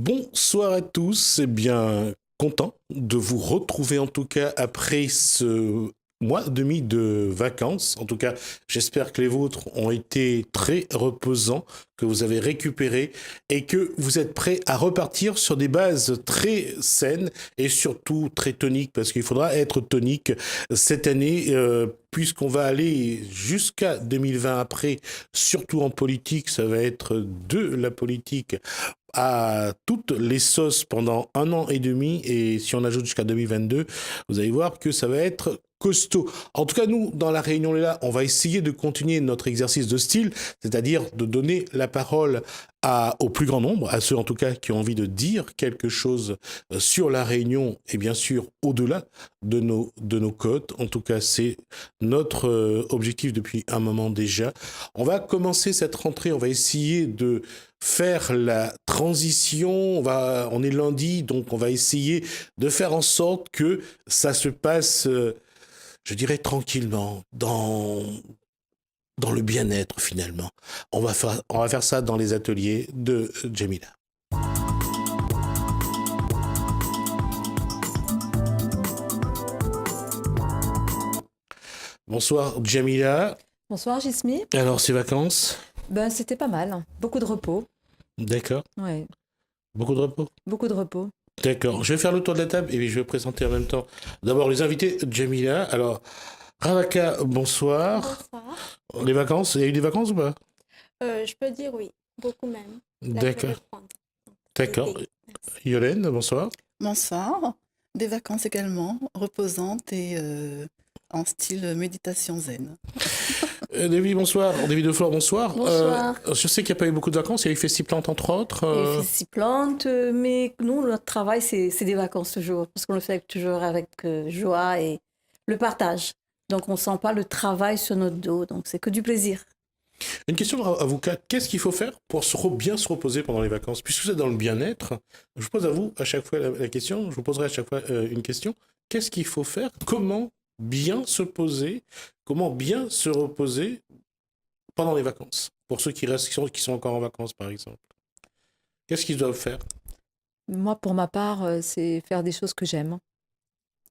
Bonsoir à tous, eh bien, content de vous retrouver en tout cas après ce mois et demi de vacances. En tout cas, j'espère que les vôtres ont été très reposants, que vous avez récupéré et que vous êtes prêts à repartir sur des bases très saines et surtout très toniques, parce qu'il faudra être tonique cette année, puisqu'on va aller jusqu'à 2020 après, surtout en politique, ça va être de la politique à toutes les sauces pendant 1 an et demi, et si on ajoute jusqu'à 2022, vous allez voir que ça va être costaud. En tout cas, nous, dans la Réunion Léla, on va essayer de continuer notre exercice de style, c'est-à-dire de donner la parole au plus grand nombre, à ceux en tout cas qui ont envie de dire quelque chose sur la Réunion et bien sûr au-delà de nos côtes. En tout cas, c'est notre objectif depuis un moment déjà. On va commencer cette rentrée, on va essayer de faire la transition. On est lundi, donc on va essayer de faire en sorte que ça se passe, je dirais, tranquillement, dans le bien-être finalement. On va faire ça dans les ateliers de Jamila. Bonsoir Jamila. Bonsoir Gismi. Alors ces vacances? C'était pas mal. Beaucoup de repos. D'accord. Ouais, Beaucoup de repos? beaucoup de repos. D'accord. Je vais faire le tour de la table et puis je vais présenter en même temps d'abord les invités Jamila. Alors, Ravaka, bonsoir. Bonsoir. Les vacances, il y a eu des vacances ou pas? Je peux dire oui, beaucoup même. Là, je vais D'accord. reprendre. D'accord. L'été. Merci. Yolène, bonsoir. Bonsoir. Des vacances également, reposantes et en style méditation zen. David, bonsoir. David Deflore, bonsoir. Bonsoir. Je sais qu'il n'y a pas eu beaucoup de vacances. Il y a eu Festiplante, entre autres. Et Festiplante, mais nous, notre travail, c'est des vacances toujours, parce qu'on le fait toujours avec joie et le partage. Donc, on ne sent pas le travail sur notre dos, donc c'est que du plaisir. Une question à vous quatre. Qu'est-ce qu'il faut faire pour bien se reposer pendant les vacances? Puisque vous êtes dans le bien-être, je vous pose à vous à chaque fois la question. Je vous poserai à chaque fois une question. Qu'est-ce qu'il faut faire? Comment bien se poser? Comment bien se reposer pendant les vacances? Pour ceux qui restent, qui sont encore en vacances, par exemple. Qu'est-ce qu'ils doivent faire? Moi, pour ma part, c'est faire des choses que j'aime.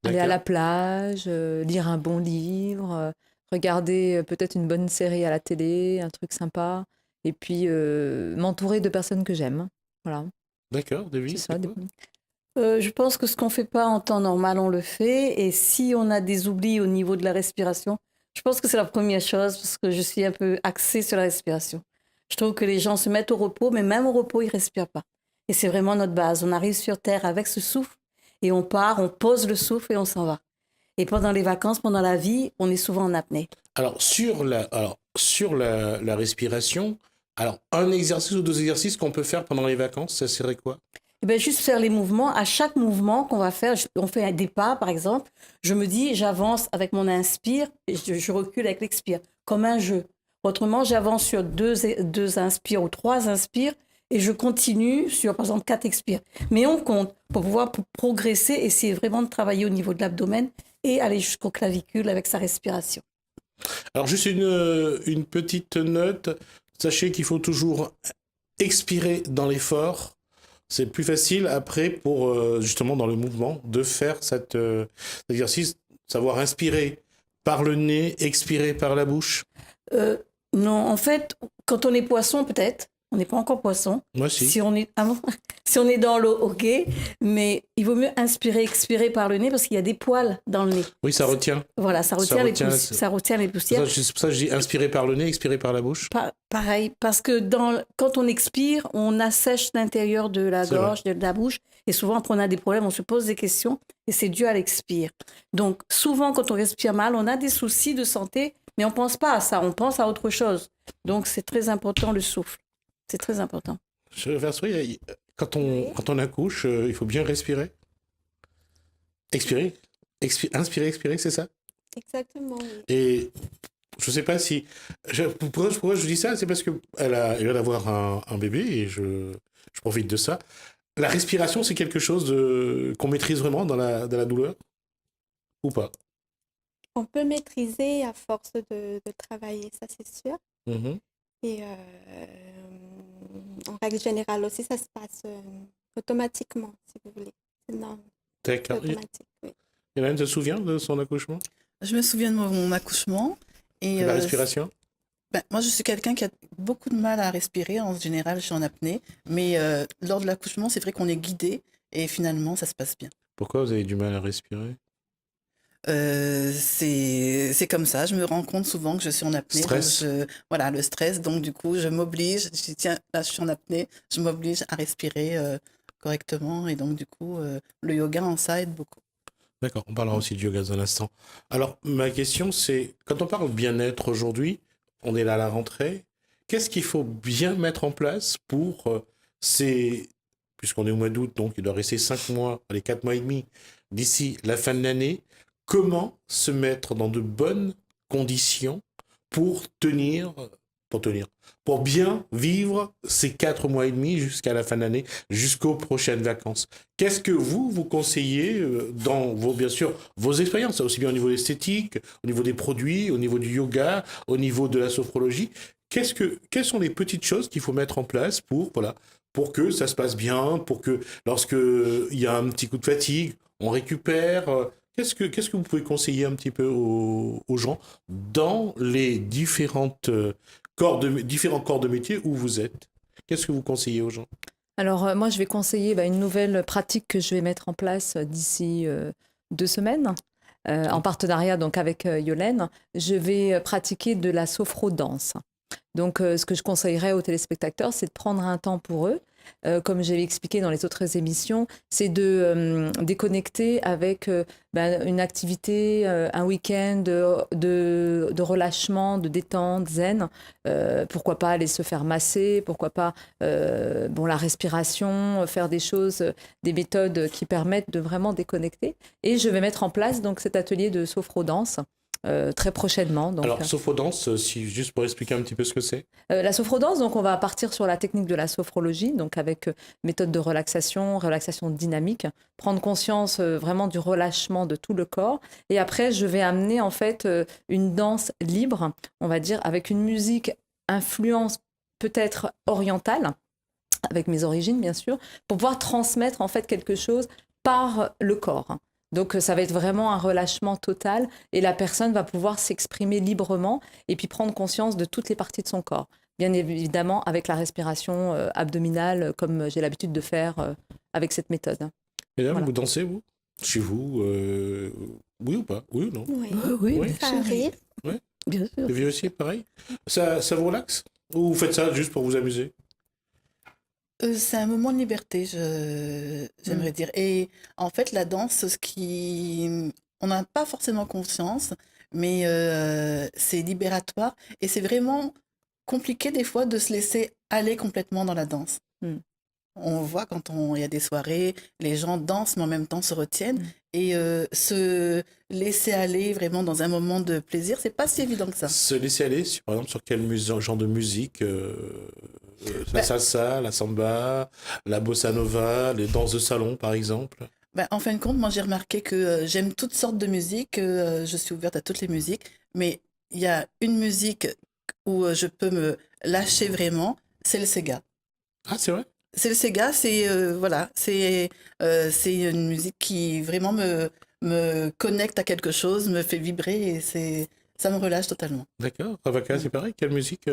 Aller à la plage, lire un bon livre, regarder peut-être une bonne série à la télé, un truc sympa, et puis m'entourer de personnes que j'aime. Voilà, D'accord, David, c'est ça. c'est quoi? Je pense que ce qu'on ne fait pas en temps normal, on le fait. Et si on a des oublis au niveau de la respiration, je pense que c'est la première chose, parce que je suis un peu axée sur la respiration. Je trouve que les gens se mettent au repos, mais même au repos, ils ne respirent pas. Et c'est vraiment notre base. On arrive sur Terre avec ce souffle, et on part, on pose le souffle et on s'en va. Et pendant les vacances, pendant la vie, on est souvent en apnée. Alors, sur la respiration, alors, un exercice ou deux exercices qu'on peut faire pendant les vacances, ça serait quoi? Eh bien, juste faire les mouvements. À chaque mouvement qu'on va faire, on fait des pas, par exemple. Je me dis, j'avance avec mon inspire et je recule avec l'expire, comme un jeu. Autrement, j'avance sur deux inspires ou trois inspires et je continue sur, par exemple, quatre expires. Mais on compte pour pouvoir progresser, essayer vraiment de travailler au niveau de l'abdomen et aller jusqu'aux clavicules avec sa respiration. Alors, juste une petite note. Sachez qu'il faut toujours expirer dans l'effort. C'est plus facile après pour, justement, dans le mouvement, de faire cet exercice, savoir inspirer par le nez, expirer par la bouche. Non, en fait, quand on est poisson, peut-être, on n'est pas encore poisson. Moi, si. Si on est, si on est dans l'eau, ok, mais il vaut mieux inspirer, expirer par le nez parce qu'il y a des poils dans le nez. Oui, ça retient. Voilà, ça retient les poussières. C'est pour ça que je dis inspirer par le nez, expirer par la bouche. Pareil, parce que quand on expire, on assèche l'intérieur de la gorge, de la bouche, et souvent, quand on a des problèmes, on se pose des questions, et c'est dû à l'expire. Donc, souvent, quand on respire mal, on a des soucis de santé, mais on ne pense pas à ça, on pense à autre chose. Donc, c'est très important le souffle. C'est très important. Je vais faire ça. Quand on accouche, il faut bien respirer. Expirer. Inspirer, expirer, c'est ça? Exactement, oui. Et je sais pas si... Pourquoi je dis ça? C'est parce qu'elle vient d'avoir un bébé et je profite de ça. La respiration, c'est quelque chose qu'on maîtrise vraiment dans la douleur? Ou pas? On peut maîtriser à force de travailler, ça c'est sûr. Mhm. Et en règle générale aussi, ça se passe automatiquement, si vous voulez. Non, c'est D'accord. automatique, oui. Hélène se souvient de son accouchement? Je me souviens de mon accouchement. Et La respiration? moi, je suis quelqu'un qui a beaucoup de mal à respirer. En général, je suis en apnée. Mais lors de l'accouchement, c'est vrai qu'on est guidé et finalement, ça se passe bien. Pourquoi vous avez du mal à respirer? C'est comme ça. Je me rends compte souvent que je suis en apnée. Donc Stress? voilà, le stress. Donc, du coup, je m'oblige. Je dis, tiens, là, je suis en apnée. Je m'oblige à respirer correctement. Et donc, du coup, le yoga en ça aide beaucoup. D'accord, on parlera aussi du yoga dans un instant. Alors, ma question, c'est, quand on parle bien-être aujourd'hui, on est là à la rentrée, qu'est-ce qu'il faut bien mettre en place pour puisqu'on est au mois d'août, donc il doit rester 5 mois, allez, 4 mois et demi, d'ici la fin de l'année, comment se mettre dans de bonnes conditions pour tenir, pour bien vivre ces 4 mois et demi jusqu'à la fin de l'année, jusqu'aux prochaines vacances? Qu'est-ce que vous conseillez dans bien sûr, vos expériences, aussi bien au niveau esthétique, au niveau des produits, au niveau du yoga, au niveau de la sophrologie? Quelles sont les petites choses qu'il faut mettre en place pour que ça se passe bien, pour que lorsque il y a un petit coup de fatigue, on récupère? Qu'est-ce que vous pouvez conseiller un petit peu aux gens dans les différents corps de métier où vous êtes? Qu'est-ce que vous conseillez aux gens? Alors, moi, je vais conseiller une nouvelle pratique que je vais mettre en place d'ici 2 semaines, en partenariat donc avec Yolène. Je vais pratiquer de la sophro-danse. Donc, ce que je conseillerais aux téléspectateurs, c'est de prendre un temps pour eux. Comme j'ai expliqué dans les autres émissions, c'est de déconnecter avec une activité, un week-end de relâchement, de détente, zen. Pourquoi pas aller se faire masser, pourquoi pas la respiration, faire des choses, des méthodes qui permettent de vraiment déconnecter. Et je vais mettre en place donc cet atelier de sophro-danse très prochainement. Donc, alors, sophrodance, juste pour expliquer un petit peu ce que c'est. La sophrodance, donc on va partir sur la technique de la sophrologie, donc avec méthode de relaxation dynamique, prendre conscience vraiment du relâchement de tout le corps. Et après, je vais amener en fait une danse libre, on va dire, avec une musique influence peut-être orientale, avec mes origines bien sûr, pour pouvoir transmettre en fait quelque chose par le corps. Donc, ça va être vraiment un relâchement total et la personne va pouvoir s'exprimer librement et puis prendre conscience de toutes les parties de son corps. Bien évidemment, avec la respiration abdominale, comme j'ai l'habitude de faire avec cette méthode. Et là, Voilà. vous dansez, vous? Chez vous? Oui ou pas? Oui ou non? Oui, Oui, Oui. bien ça sûr. arrive. Bien sûr. Vous aussi, pareil? Ça vous relaxe? Ou vous faites ça juste pour vous amuser? C'est un moment de liberté, j'aimerais dire. Et en fait, la danse, on n'a pas forcément conscience, mais c'est libératoire. Et c'est vraiment compliqué des fois de se laisser aller complètement dans la danse. Mm. On voit quand il y a des soirées, les gens dansent, mais en même temps se retiennent. Mm. Et se laisser aller vraiment dans un moment de plaisir, c'est pas si évident que ça. Se laisser aller, par exemple, sur quel genre de musique? La salsa, la samba, la bossa nova, les danses de salon, par exemple? En fin de compte, moi j'ai remarqué que j'aime toutes sortes de musique, que je suis ouverte à toutes les musiques, mais il y a une musique où je peux me lâcher vraiment, c'est le Sega. Ah, c'est vrai? C'est le Sega, c'est une musique qui vraiment me connecte à quelque chose, me fait vibrer et ça me relâche totalement. D'accord. Ravaka, c'est pareil? Quelle musique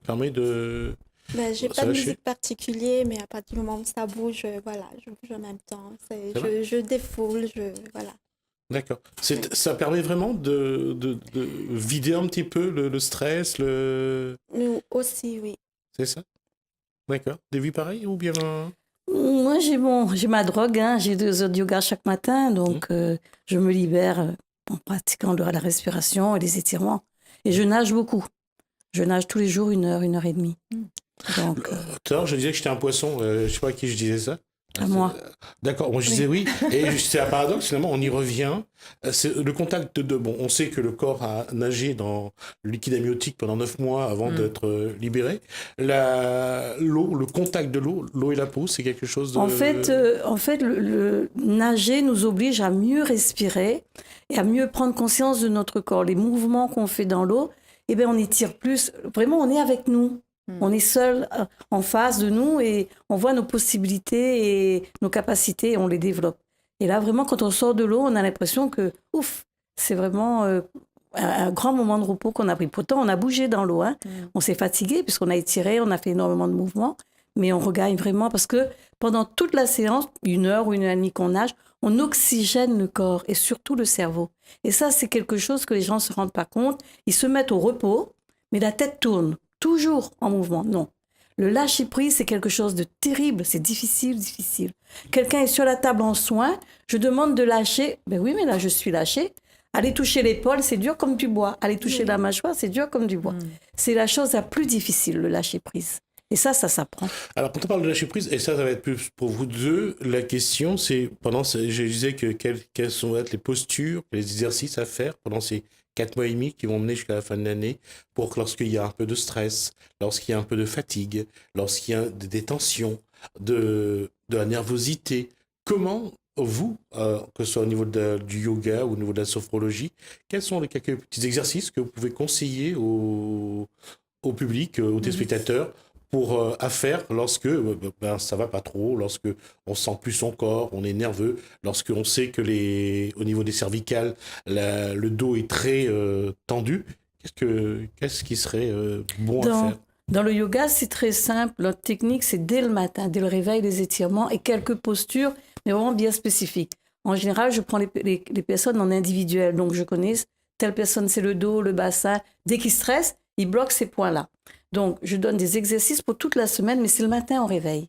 permet de J'ai se pas de lâcher? musique particulière, mais à partir du moment où ça bouge, voilà, je bouge en même temps. vrai? Je défoule, voilà. D'accord. Ça permet vraiment de vider un petit peu le stress, Nous aussi, oui. C'est ça? D'accord. Des vies pareilles ou bien... Moi, j'ai ma drogue, hein. J'ai 2 heures de yoga chaque matin, donc je me libère en pratiquant la respiration et les étirements. Et je nage beaucoup. Je nage tous les jours 1 heure et demie. Donc, Tout à l'heure, je disais que j'étais un poisson. Je sais pas à qui je disais ça. à moi. D'accord, moi je disais oui. Et c'est un paradoxe, finalement, on y revient. C'est le contact bon, on sait que le corps a nagé dans le liquide amniotique pendant 9 mois avant d'être libéré. L'eau, le contact de l'eau et la peau, c'est quelque chose de... En fait, le nager nous oblige à mieux respirer et à mieux prendre conscience de notre corps. Les mouvements qu'on fait dans l'eau, on étire plus. Vraiment, on est avec nous. On est seul en face de nous et on voit nos possibilités et nos capacités et on les développe. Et là, vraiment, quand on sort de l'eau, on a l'impression que, ouf, c'est vraiment un grand moment de repos qu'on a pris. Pourtant, on a bougé dans l'eau. Hein. On s'est fatigué puisqu'on a étiré, on a fait énormément de mouvements. Mais on regagne vraiment parce que pendant toute la séance, 1 heure ou 1 heure et demie qu'on nage, on oxygène le corps et surtout le cerveau. Et ça, c'est quelque chose que les gens ne se rendent pas compte. Ils se mettent au repos, mais la tête tourne, toujours en mouvement. Non. Le lâcher-prise, c'est quelque chose de terrible. C'est difficile, difficile. Quelqu'un est sur la table en soins, je demande de lâcher. Ben oui, mais là, je suis lâchée. Aller toucher l'épaule, c'est dur comme du bois. Aller toucher la mâchoire, c'est dur comme du bois. C'est la chose la plus difficile, le lâcher-prise. Et ça s'apprend. Alors, quand on parle de lâcher prise, et ça va être plus pour vous deux, la question, c'est, je disais que quelles sont les postures, les exercices à faire pendant ces 4 mois et demi qui vont mener jusqu'à la fin de l'année, pour que lorsqu'il y a un peu de stress, lorsqu'il y a un peu de fatigue, lorsqu'il y a des tensions, de la nervosité, comment vous, que ce soit au niveau du yoga ou au niveau de la sophrologie, quels sont les quelques petits exercices que vous pouvez conseiller au public, aux téléspectateurs, à faire lorsque ça va pas trop, lorsque on sent plus son corps, on est nerveux, lorsque on sait que au niveau des cervicales, le dos est très tendu. Qu'est-ce qui serait bon à faire? Dans le yoga, c'est très simple. Notre technique, c'est dès le matin, dès le réveil, les étirements et quelques postures, mais vraiment bien spécifiques. En général, je prends les personnes en individuel. Donc, je connais telle personne, c'est le dos, le bassin. Dès qu'il stresse, il bloque ces points-là. Donc, je donne des exercices pour toute la semaine, mais c'est le matin au réveil.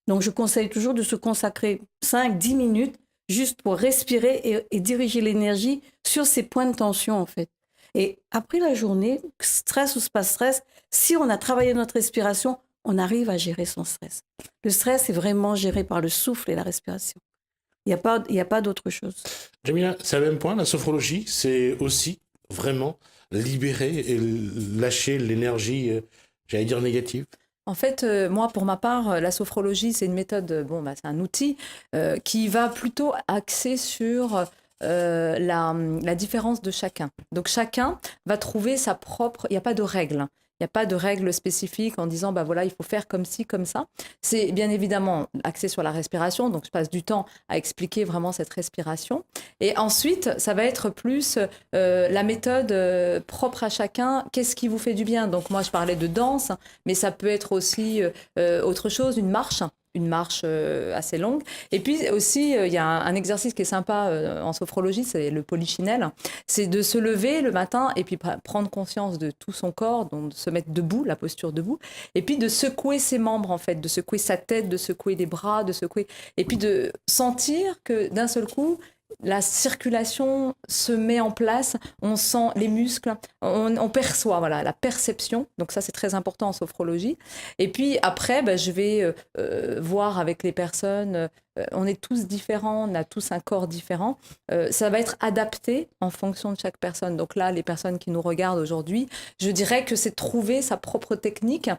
Donc, je conseille toujours de se consacrer 5-10 minutes juste pour respirer et diriger l'énergie sur ces points de tension, en fait. Et après la journée, stress ou pas stress, si on a travaillé notre respiration, on arrive à gérer son stress. Le stress est vraiment géré par le souffle et la respiration. Il n'y a pas d'autre chose. Jamila, c'est le même point. La sophrologie, c'est aussi vraiment libérer et lâcher l'énergie, j'allais dire négative. En fait, moi, pour ma part, la sophrologie, c'est une méthode, c'est un outil qui va plutôt axer sur la différence de chacun. Donc, chacun va trouver sa propre... Il n'y a pas de règle. Il n'y a pas de règle spécifique en disant, voilà, il faut faire comme ci, comme ça. C'est bien évidemment axé sur la respiration, donc je passe du temps à expliquer vraiment cette respiration. Et ensuite, ça va être plus la méthode propre à chacun. Qu'est-ce qui vous fait du bien? Donc moi, je parlais de danse, mais ça peut être aussi autre chose, une marche assez longue. Et puis aussi, il y a un exercice qui est sympa en sophrologie, c'est le polichinelle. C'est de se lever le matin et puis prendre conscience de tout son corps, donc de se mettre debout, la posture debout, et puis de secouer ses membres, en fait, de secouer sa tête, de secouer les bras, et puis de sentir que d'un seul coup, la circulation se met en place, on sent les muscles, on perçoit, la perception. Donc ça, c'est très important en sophrologie. Et puis après, je vais voir avec les personnes, on est tous différents, on a tous un corps différent. Ça va être adapté en fonction de chaque personne. Donc là, les personnes qui nous regardent aujourd'hui, je dirais que c'est trouver sa propre technique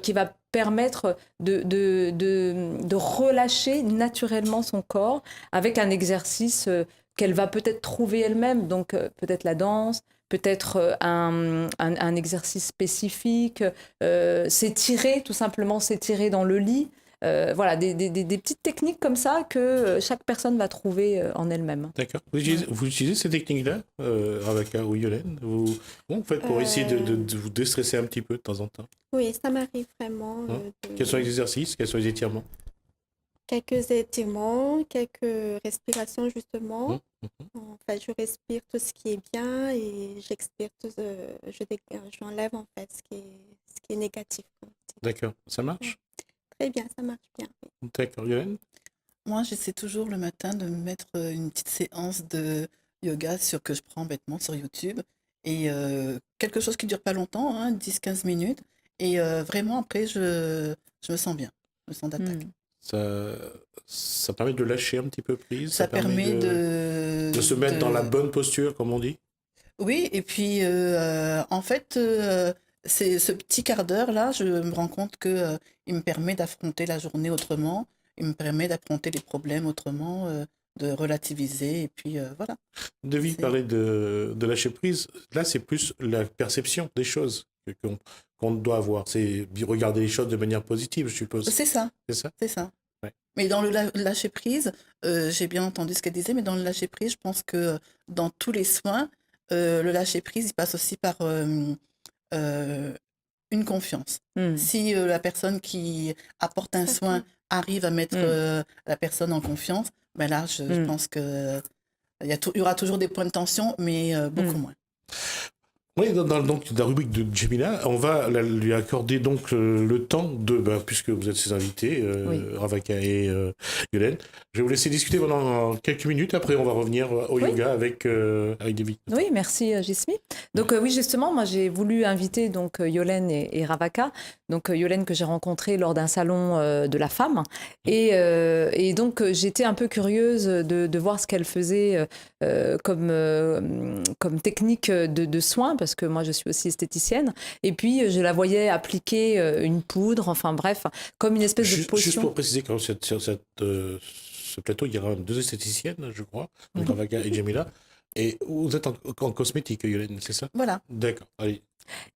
qui va permettre de relâcher naturellement son corps avec un exercice qu'elle va peut-être trouver elle-même, donc peut-être la danse, peut-être un exercice spécifique, s'étirer, tout simplement s'étirer dans le lit. Des petites techniques comme ça que chaque personne va trouver en elle-même. D'accord. Vous utilisez ces techniques-là, Ravaka ou Yolène? Vous faites pour essayer de vous déstresser un petit peu de temps en temps? Oui, ça m'arrive vraiment. Quels sont les exercices? Quels sont les étirements? Quelques étirements, quelques respirations justement. En fait, je respire tout ce qui est bien et j'expire j'enlève en fait ce qui est négatif. D'accord. Ça marche? Très bien, ça marche bien. D'accord. Yolène? Moi, j'essaie toujours le matin de me mettre une petite séance de yoga que je prends bêtement sur YouTube. Et quelque chose qui ne dure pas longtemps, 10-15 minutes. Et vraiment, après, je me sens bien. Je me sens d'attaque. Ça permet de lâcher un petit peu prise. Ça permet de se mettre dans la bonne posture, comme on dit. Oui, et puis en fait, c'est ce petit quart d'heure-là, je me rends compte qu'il me permet d'affronter la journée autrement, il me permet d'affronter les problèmes autrement, de relativiser, et puis voilà. Devine parler de lâcher prise. Là, c'est plus la perception des choses qu'on doit avoir. C'est regarder les choses de manière positive, je suppose. C'est ça, C'est ça? c'est ça. Ouais. Mais dans le lâcher prise, j'ai bien entendu ce qu'elle disait, mais dans le lâcher prise, je pense que dans tous les soins, le lâcher prise, il passe aussi par une confiance. Si la personne qui apporte un soin arrive à mettre la personne en confiance, ben là, je pense que il y aura toujours des points de tension, mais beaucoup moins. Oui, donc, dans la rubrique de Jemila, on va lui accorder donc le temps puisque vous êtes ses invités, Ravaka et Yolène, je vais vous laisser discuter pendant quelques minutes. Après, on va revenir au yoga avec David. Oui, merci Gismi. Donc oui, justement, moi j'ai voulu inviter donc Yolène et Ravaka. Donc Yolène que j'ai rencontrée lors d'un salon de la femme. Et donc j'étais un peu curieuse de voir ce qu'elle faisait comme technique de soins, parce que moi je suis aussi esthéticienne. Et puis je la voyais appliquer une poudre, enfin bref, comme une espèce de potion. Juste pour préciser, quand sur ce plateau, il y aura 2 esthéticiennes, je crois, donc Ravaka et Jemila. Et vous êtes en cosmétique, Yolène, c'est ça? Voilà. D'accord, allez.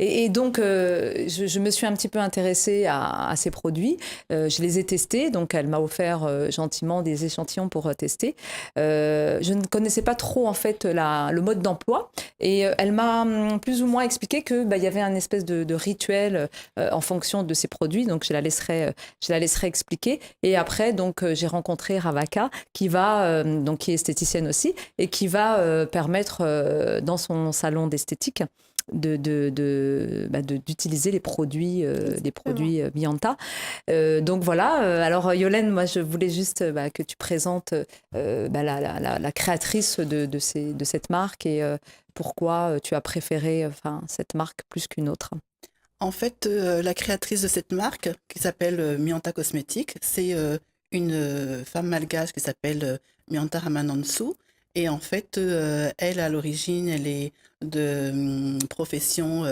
Et donc, je me suis un petit peu intéressée à ces produits. Je les ai testés. Donc, elle m'a offert gentiment des échantillons pour tester. Je ne connaissais pas trop, en fait, le mode d'emploi. Et elle m'a plus ou moins expliqué qu'il y avait un espèce de rituel en fonction de ces produits. Donc, je la laisserai expliquer. Et après, donc, j'ai rencontré Ravaka, qui est esthéticienne aussi, et qui va permettre, dans son salon d'esthétique, d'utiliser les produits Mianta. Donc voilà, alors Yolène, moi je voulais juste que tu présentes la créatrice de cette marque et pourquoi tu as préféré cette marque plus qu'une autre. En fait, la créatrice de cette marque, qui s'appelle Mianta Cosmétiques, c'est une femme malgache qui s'appelle Mianta Ramanantsu. Et en fait, elle, à l'origine, elle est de profession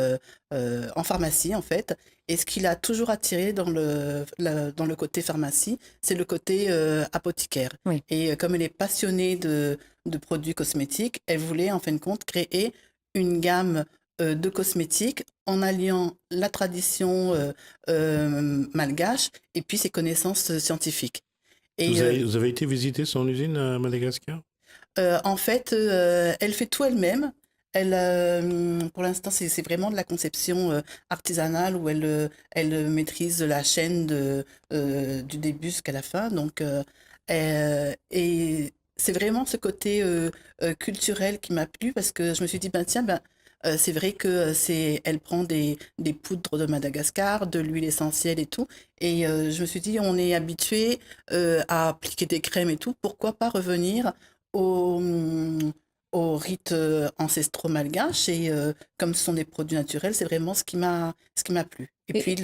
en pharmacie, en fait. Et ce qui l'a toujours attirée dans le côté pharmacie, c'est le côté apothicaire. Oui. Et comme elle est passionnée de produits cosmétiques, elle voulait, en fin de compte, créer une gamme de cosmétiques en alliant la tradition malgache et puis ses connaisses scientifiques. Et, vous avez été visiter son usine à Madagascar? En fait, elle fait tout elle-même. Pour l'instant, c'est vraiment de la conception artisanale où elle maîtrise la chaîne du début jusqu'à la fin. Donc, et c'est vraiment ce côté culturel qui m'a plu parce que je me suis dit, c'est vrai que elle prend des poudres de Madagascar, de l'huile essentielle et tout. Et je me suis dit, on est habitué à appliquer des crèmes et tout. Pourquoi pas revenir aux rites ancestraux malgaches et comme ce sont des produits naturels, c'est vraiment ce qui m'a plu. Et puis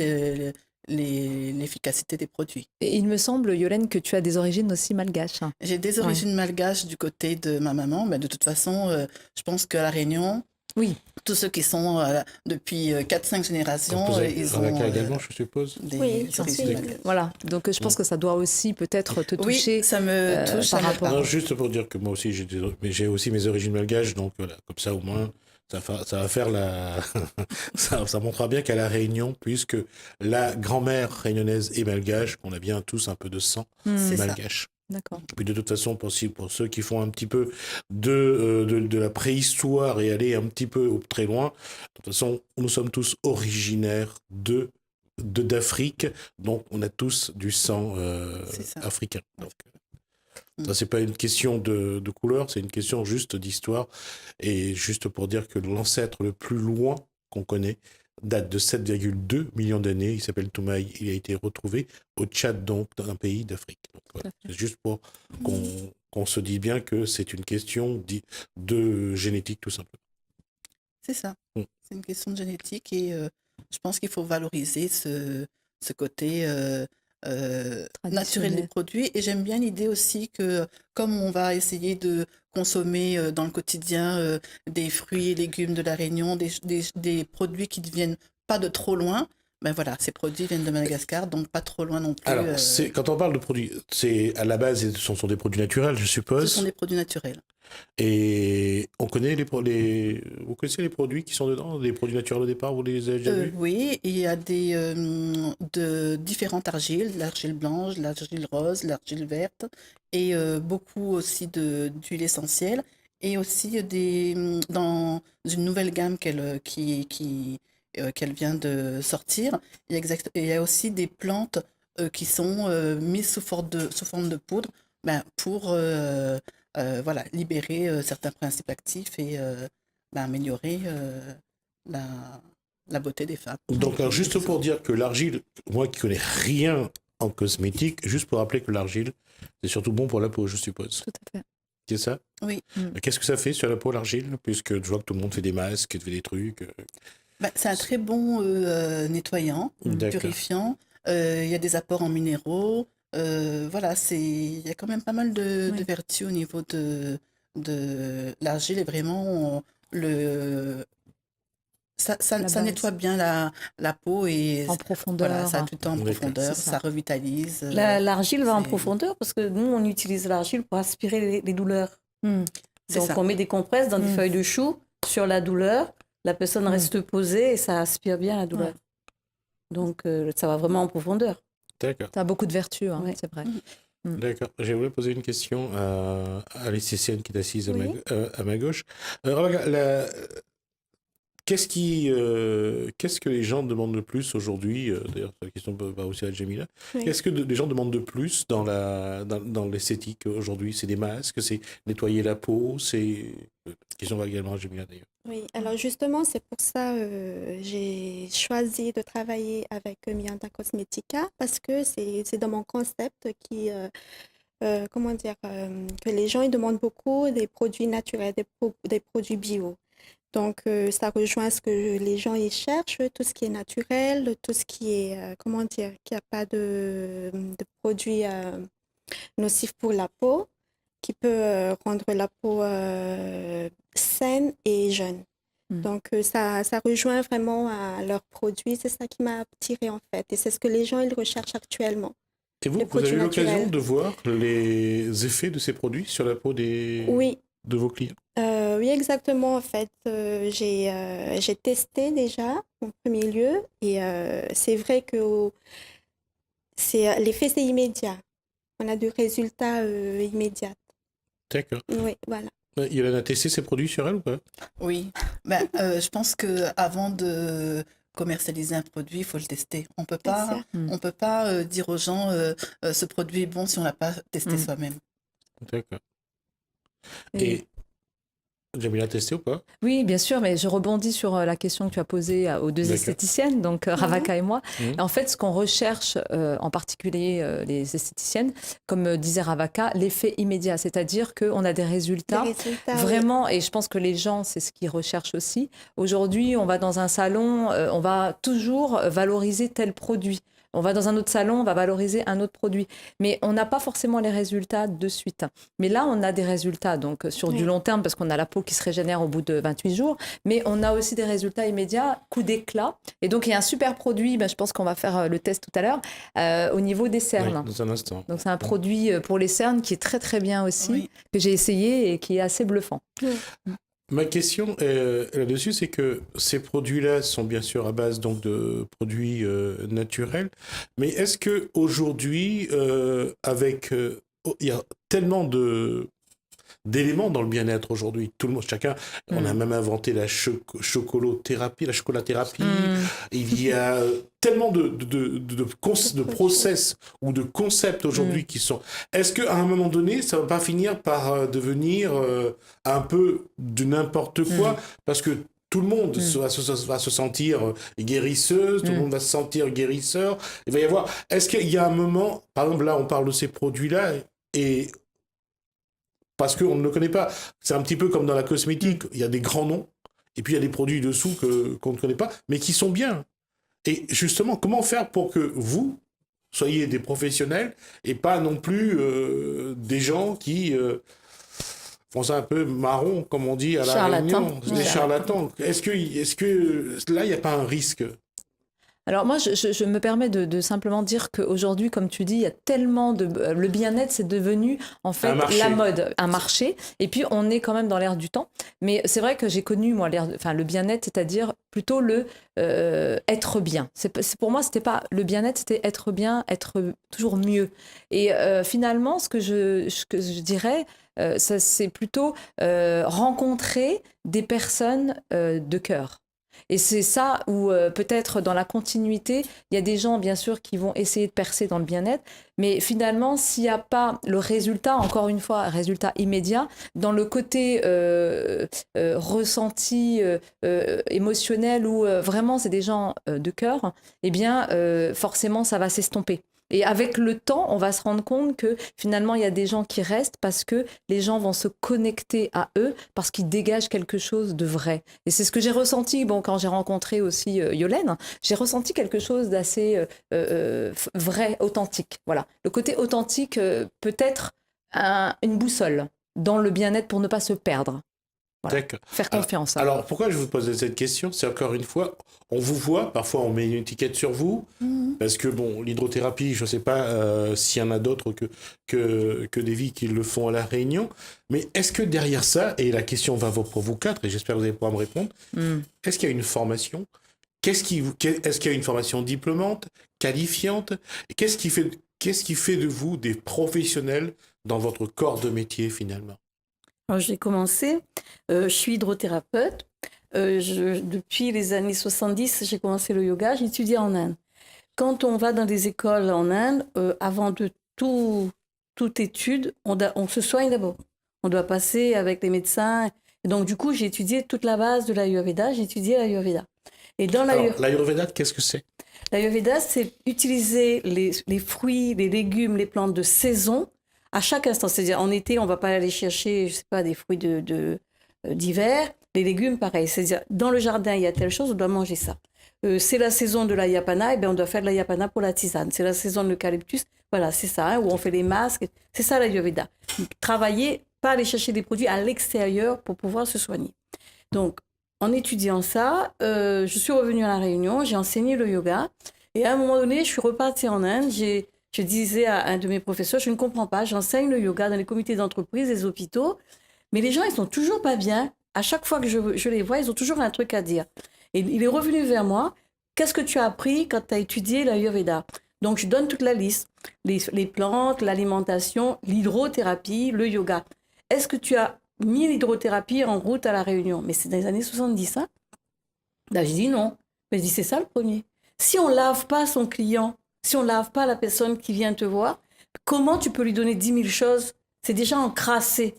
l'efficacité des produits. Et il me semble, Yolène, que tu as des origines aussi malgaches. J'ai des origines malgaches du côté de ma maman, mais de toute façon, je pense qu'à La Réunion, oui. Tous ceux qui sont depuis 4-5 générations, ils ont également, je suppose. Oui, j'en suis. Voilà, donc je pense que ça doit aussi peut-être te toucher. Oui, ça me touche par rapport. Non, juste pour dire que moi aussi, j'ai aussi mes origines malgaches, donc voilà, comme ça au moins, ça va faire ça montrera bien qu'à La Réunion, puisque la grand-mère réunionnaise est malgache, qu'on a bien tous un peu de sang malgache. D'accord. Puis de toute façon, pour ceux qui font un petit peu de la préhistoire et aller un petit peu très loin, de toute façon, nous sommes tous originaires d'Afrique, donc on a tous du sang africain. Donc, ça, c'est pas une question de couleur, c'est une question juste d'histoire. Et juste pour dire que l'ancêtre le plus loin qu'on connaît date de 7,2 millions d'années. Il s'appelle Toumaï. Il a été retrouvé au Tchad, donc, dans un pays d'Afrique. Voilà. C'est juste pour qu'on se dise bien que c'est une question de génétique, tout simplement. C'est ça. C'est une question de génétique et je pense qu'il faut valoriser ce côté naturel des produits. Et j'aime bien l'idée aussi que, comme on va essayer de consommer dans le quotidien des fruits et légumes de la Réunion, des produits qui ne viennent pas de trop loin, ben voilà, ces produits viennent de Madagascar, donc pas trop loin non plus. Alors, quand on parle de produits, c'est à la base, ce sont des produits naturels, je Ce suppose. sont des produits naturels. Et on connaît vous connaissez les produits qui sont dedans, des produits naturels au départ, vous les avez déjà vus? Oui, il y a de différentes argiles, l'argile blanche, l'argile rose, l'argile verte, et beaucoup aussi d'huile essentielle, et aussi dans une nouvelle gamme qu'elle vient de sortir, il y a aussi des plantes qui sont mises sous forme de poudre, ben, pour voilà, libérer certains principes actifs et ben, améliorer la, la beauté des femmes. Donc, alors, juste pour dire que l'argile, moi qui connais rien en cosmétique, juste pour rappeler que l'argile, c'est surtout bon pour la peau, je suppose. Tout à fait. C'est ça? Oui. Qu'est-ce que ça fait sur la peau, l'argile? Puisque je vois que tout le monde fait des masques, fait des trucs. Ben, c'est un très bon nettoyant, D'accord. purifiant. Il y a des apports en minéraux. Voilà, il y a quand même pas mal de vertus au niveau de l'argile. Et vraiment, ça nettoie bien la peau et En profondeur. voilà, ça a tout le temps en D'accord. profondeur, C'est ça. ça revitalise. L'argile va en c'est- profondeur parce que nous, on utilise l'argile pour aspirer les douleurs. C'est Donc, ça. on met des compresses dans des feuilles de chou sur la douleur. La personne reste posée et ça aspire bien la douleur. Donc, ça va vraiment en profondeur. D'accord. Ça a beaucoup de vertus, hein, Ouais. c'est vrai. D'accord. Je voulais poser une question à l'esthéticienne qui est assise Oui. à ma gauche. Regarde, qu'est-ce que les gens demandent le plus aujourd'hui? D'ailleurs, la question va aussi à Jamila. Oui. Qu'est-ce que les gens demandent de plus dans l'esthétique aujourd'hui? C'est des masques, c'est nettoyer la peau, c'est... La question va également à Jamila d'ailleurs. Oui, alors justement, c'est pour ça j'ai choisi de travailler avec Mianta Cosmetica parce que c'est dans mon concept comment dire, que les gens ils demandent beaucoup des produits naturels, des produits bio. Donc, ça rejoint ce que les gens ils cherchent, tout ce qui est naturel, tout ce qui est, comment dire, qu'il n'y a pas de produits nocifs pour la peau, qui peut rendre la peau saine et jeune. Donc, ça rejoint vraiment à leurs produits. C'est ça qui m'a attirée en fait. Et c'est ce que les gens ils recherchent actuellement. Et vous, Les vous avez eu produits l'occasion naturels. de voir les effets de ces produits sur la peau Oui, de vos clients? oui, exactement. En fait, j'ai testé déjà en premier lieu. Et c'est vrai que l'effet, c'est immédiat. On a des résultats immédiats. D'accord. Oui, voilà. Yolande a testé ces produits sur elle ou pas? Oui, ben, je pense que avant de commercialiser un produit, il faut le tester. On peut pas, sûr. on peut pas dire aux gens ce produit est bon si on l'a pas testé soi-même. D'accord. Et- Et Jamila a testé ou pas? Oui, bien sûr, mais je rebondis sur la question que tu as posée aux deux D'accord. esthéticiennes, donc Ravaka et moi. Mhm. En fait, ce qu'on recherche, en particulier les esthéticiennes, comme disait Ravaka, l'effet immédiat, c'est-à-dire qu'on a des résultats. Les résultats, oui. Vraiment, et je pense que les gens, c'est ce qu'ils recherchent aussi. Aujourd'hui, on va dans un salon, on va toujours valoriser tel produit. On va dans un autre salon, on va valoriser un autre produit. Mais on n'a pas forcément les résultats de suite. Mais là, on a des résultats donc sur du long terme parce qu'on a la peau qui se régénère au bout de 28 jours. Mais on a aussi des résultats immédiats, coup d'éclat. Et donc, il y a un super produit, je pense qu'on va faire le test tout à l'heure, au niveau des cernes. Oui, dans un instant. Donc, c'est un produit pour les cernes qui est très, très bien aussi, Oui. que j'ai essayé et qui est assez bluffant. Ma question là-dessus, c'est que ces produits-là sont bien sûr à base donc de produits naturels, mais est-ce que aujourd'hui, il y a tellement d'éléments dans le bien-être aujourd'hui, tout le monde, chacun, on a même inventé la chocolathérapie, la chocolathérapie. Il y a tellement de process ou de concepts aujourd'hui qui sont... Est-ce qu'à un moment donné, ça va pas finir par devenir un peu de n'importe quoi? Parce que tout le monde va se sentir guérisseuse, tout le monde va se sentir guérisseur. Il va y avoir... Est-ce qu'il y a un moment... Par exemple, là, on parle de ces produits-là et... Parce qu'on ne le connaît pas. C'est un petit peu comme dans la cosmétique. Il y a des grands noms, et puis il y a des produits dessous qu'on ne connaît pas, mais qui sont bien. Et justement, comment faire pour que vous soyez des professionnels et pas non plus des gens qui font ça un peu marron, comme on dit à la Charlatans. réunion, des charlatans. Est-ce que là, il n'y a pas un risque? Alors moi, je me permets de simplement dire qu'aujourd'hui, comme tu dis, il y a tellement de... Le bien-être, c'est devenu en fait Un marché. la mode, un marché. Et puis, on est quand même dans l'ère du temps. Mais c'est vrai que j'ai connu, moi, le bien-être, c'est-à-dire plutôt le être bien. Pour moi, c'était pas... Le bien-être, c'était être bien, être toujours mieux. Et finalement, ce que je dirais, ça, c'est plutôt rencontrer des personnes de cœur. Et c'est ça où peut-être dans la continuité, il y a des gens bien sûr qui vont essayer de percer dans le bien-être, mais finalement s'il n'y a pas le résultat, encore une fois, résultat immédiat, dans le côté ressenti émotionnel où vraiment c'est des gens de cœur, eh bien forcément ça va s'estomper. Et avec le temps, on va se rendre compte que finalement, il y a des gens qui restent parce que les gens vont se connecter à eux, parce qu'ils dégagent quelque chose de vrai. Et c'est ce que j'ai ressenti quand j'ai rencontré aussi Yolène. J'ai ressenti quelque chose d'assez vrai, authentique. Voilà. Le côté authentique peut être une boussole dans le bien-être pour ne pas se perdre. Voilà. D'accord. Faire confiance. Alors, pourquoi je vous pose cette question? C'est encore une fois, on vous voit, parfois on met une étiquette sur vous, parce que bon, l'hydrothérapie, je ne sais pas s'il y en a d'autres que des vies qui le font à La Réunion, mais est-ce que derrière ça, et la question va pour vous quatre, et j'espère que vous allez pouvoir me répondre, est-ce qu'il y a une formation? Est-ce qu'il y a une formation diplômante, qualifiante? Qu'est-ce qui fait de vous des professionnels dans votre corps de métier finalement? Alors, j'ai commencé, je suis hydrothérapeute. Depuis les années 70, j'ai commencé le yoga, j'ai étudié en Inde. Quand on va dans des écoles en Inde, avant de toute étude, on se soigne d'abord. On doit passer avec les médecins. Et donc, du coup, j'ai étudié toute la base de l'Ayurveda, j'ai étudié l'Ayurveda. Et dans Alors, l'Ayurveda, qu'est-ce que c'est? L'Ayurveda, c'est utiliser les fruits, les légumes, les plantes de saison à chaque instant. C'est-à-dire, en été, on ne va pas aller chercher, je sais pas, des fruits d'hiver. Les légumes, pareil. C'est-à-dire, dans le jardin, il y a telle chose, on doit manger ça. C'est la saison de la yapana, et bien on doit faire de la yapana pour la tisane. C'est la saison de l'eucalyptus, voilà, c'est ça, hein, où on fait les masques. C'est ça l'Ayurveda. Travailler, pas aller chercher des produits à l'extérieur pour pouvoir se soigner. Donc, en étudiant ça, je suis revenue à La Réunion, j'ai enseigné le yoga. Et à un moment donné, je suis repartie en Inde. Je disais à un de mes professeurs, je ne comprends pas, j'enseigne le yoga dans les comités d'entreprise, les hôpitaux, mais les gens, ils sont toujours pas bien. À chaque fois que je les vois, ils ont toujours un truc à dire. Et il est revenu vers moi, qu'est-ce que tu as appris quand tu as étudié l'Ayurveda? Donc, je donne toute la liste, les plantes, l'alimentation, l'hydrothérapie, le yoga. Est-ce que tu as mis l'hydrothérapie en route à La Réunion? Mais c'est dans les années 70, hein? Là, je dis non. Mais je dis, c'est ça le premier. Si on lave pas son client, si on lave pas la personne qui vient te voir, comment tu peux lui donner 10 000 choses? C'est déjà encrassé.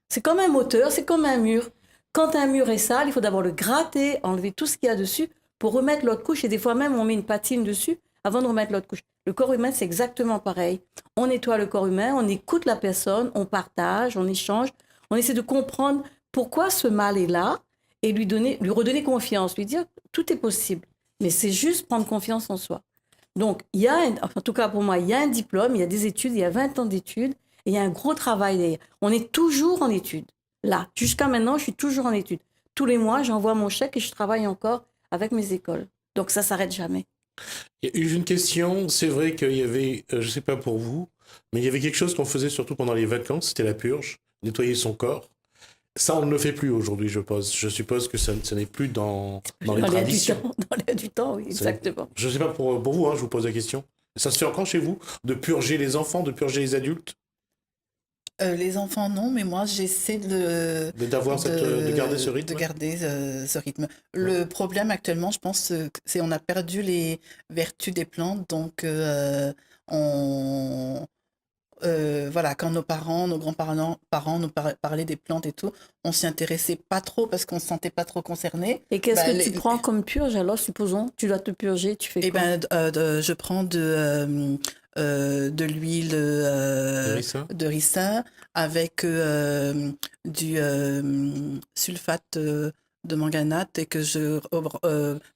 C'est comme un moteur, c'est comme un mur. Quand un mur est sale, il faut d'abord le gratter, enlever tout ce qu'il y a dessus pour remettre l'autre couche. Et des fois même, on met une patine dessus avant de remettre l'autre couche. Le corps humain, c'est exactement pareil. On nettoie le corps humain, on écoute la personne, on partage, on échange, on essaie de comprendre pourquoi ce mal est là et lui redonner confiance, lui dire tout est possible. Mais c'est juste prendre confiance en soi. Donc, en tout cas pour moi, il y a un diplôme, il y a des études, il y a 20 ans d'études et il y a un gros travail derrière. On est toujours en études. Là, jusqu'à maintenant, je suis toujours en études. Tous les mois, j'envoie mon chèque et je travaille encore avec mes écoles. Donc ça ne s'arrête jamais. Il y a eu une question, c'est vrai qu'il y avait, je ne sais pas pour vous, mais il y avait quelque chose qu'on faisait surtout pendant les vacances, c'était la purge, nettoyer son corps. Ça, on ne le fait plus aujourd'hui, je suppose. Je suppose que ce n'est plus dans les traditions. Dans l'air du temps, oui, exactement. Je ne sais pas pour vous, hein, je vous pose la question. Ça se fait encore chez vous, de purger les enfants, de purger les adultes? Les enfants, non, mais moi, j'essaie de garder ce rythme. De garder ce rythme. Le problème actuellement, je pense, c'est on a perdu les vertus des plantes. Donc, voilà, quand nos parents, nos grands-parents nous parlaient des plantes et tout, on s'y intéressait pas trop parce qu'on se sentait pas trop concerné. Et qu'est-ce que tu prends comme purge alors, supposons, tu dois te purger, tu fais quoi? Je prends de l'huile de ricin avec du sulfate de manganate et que je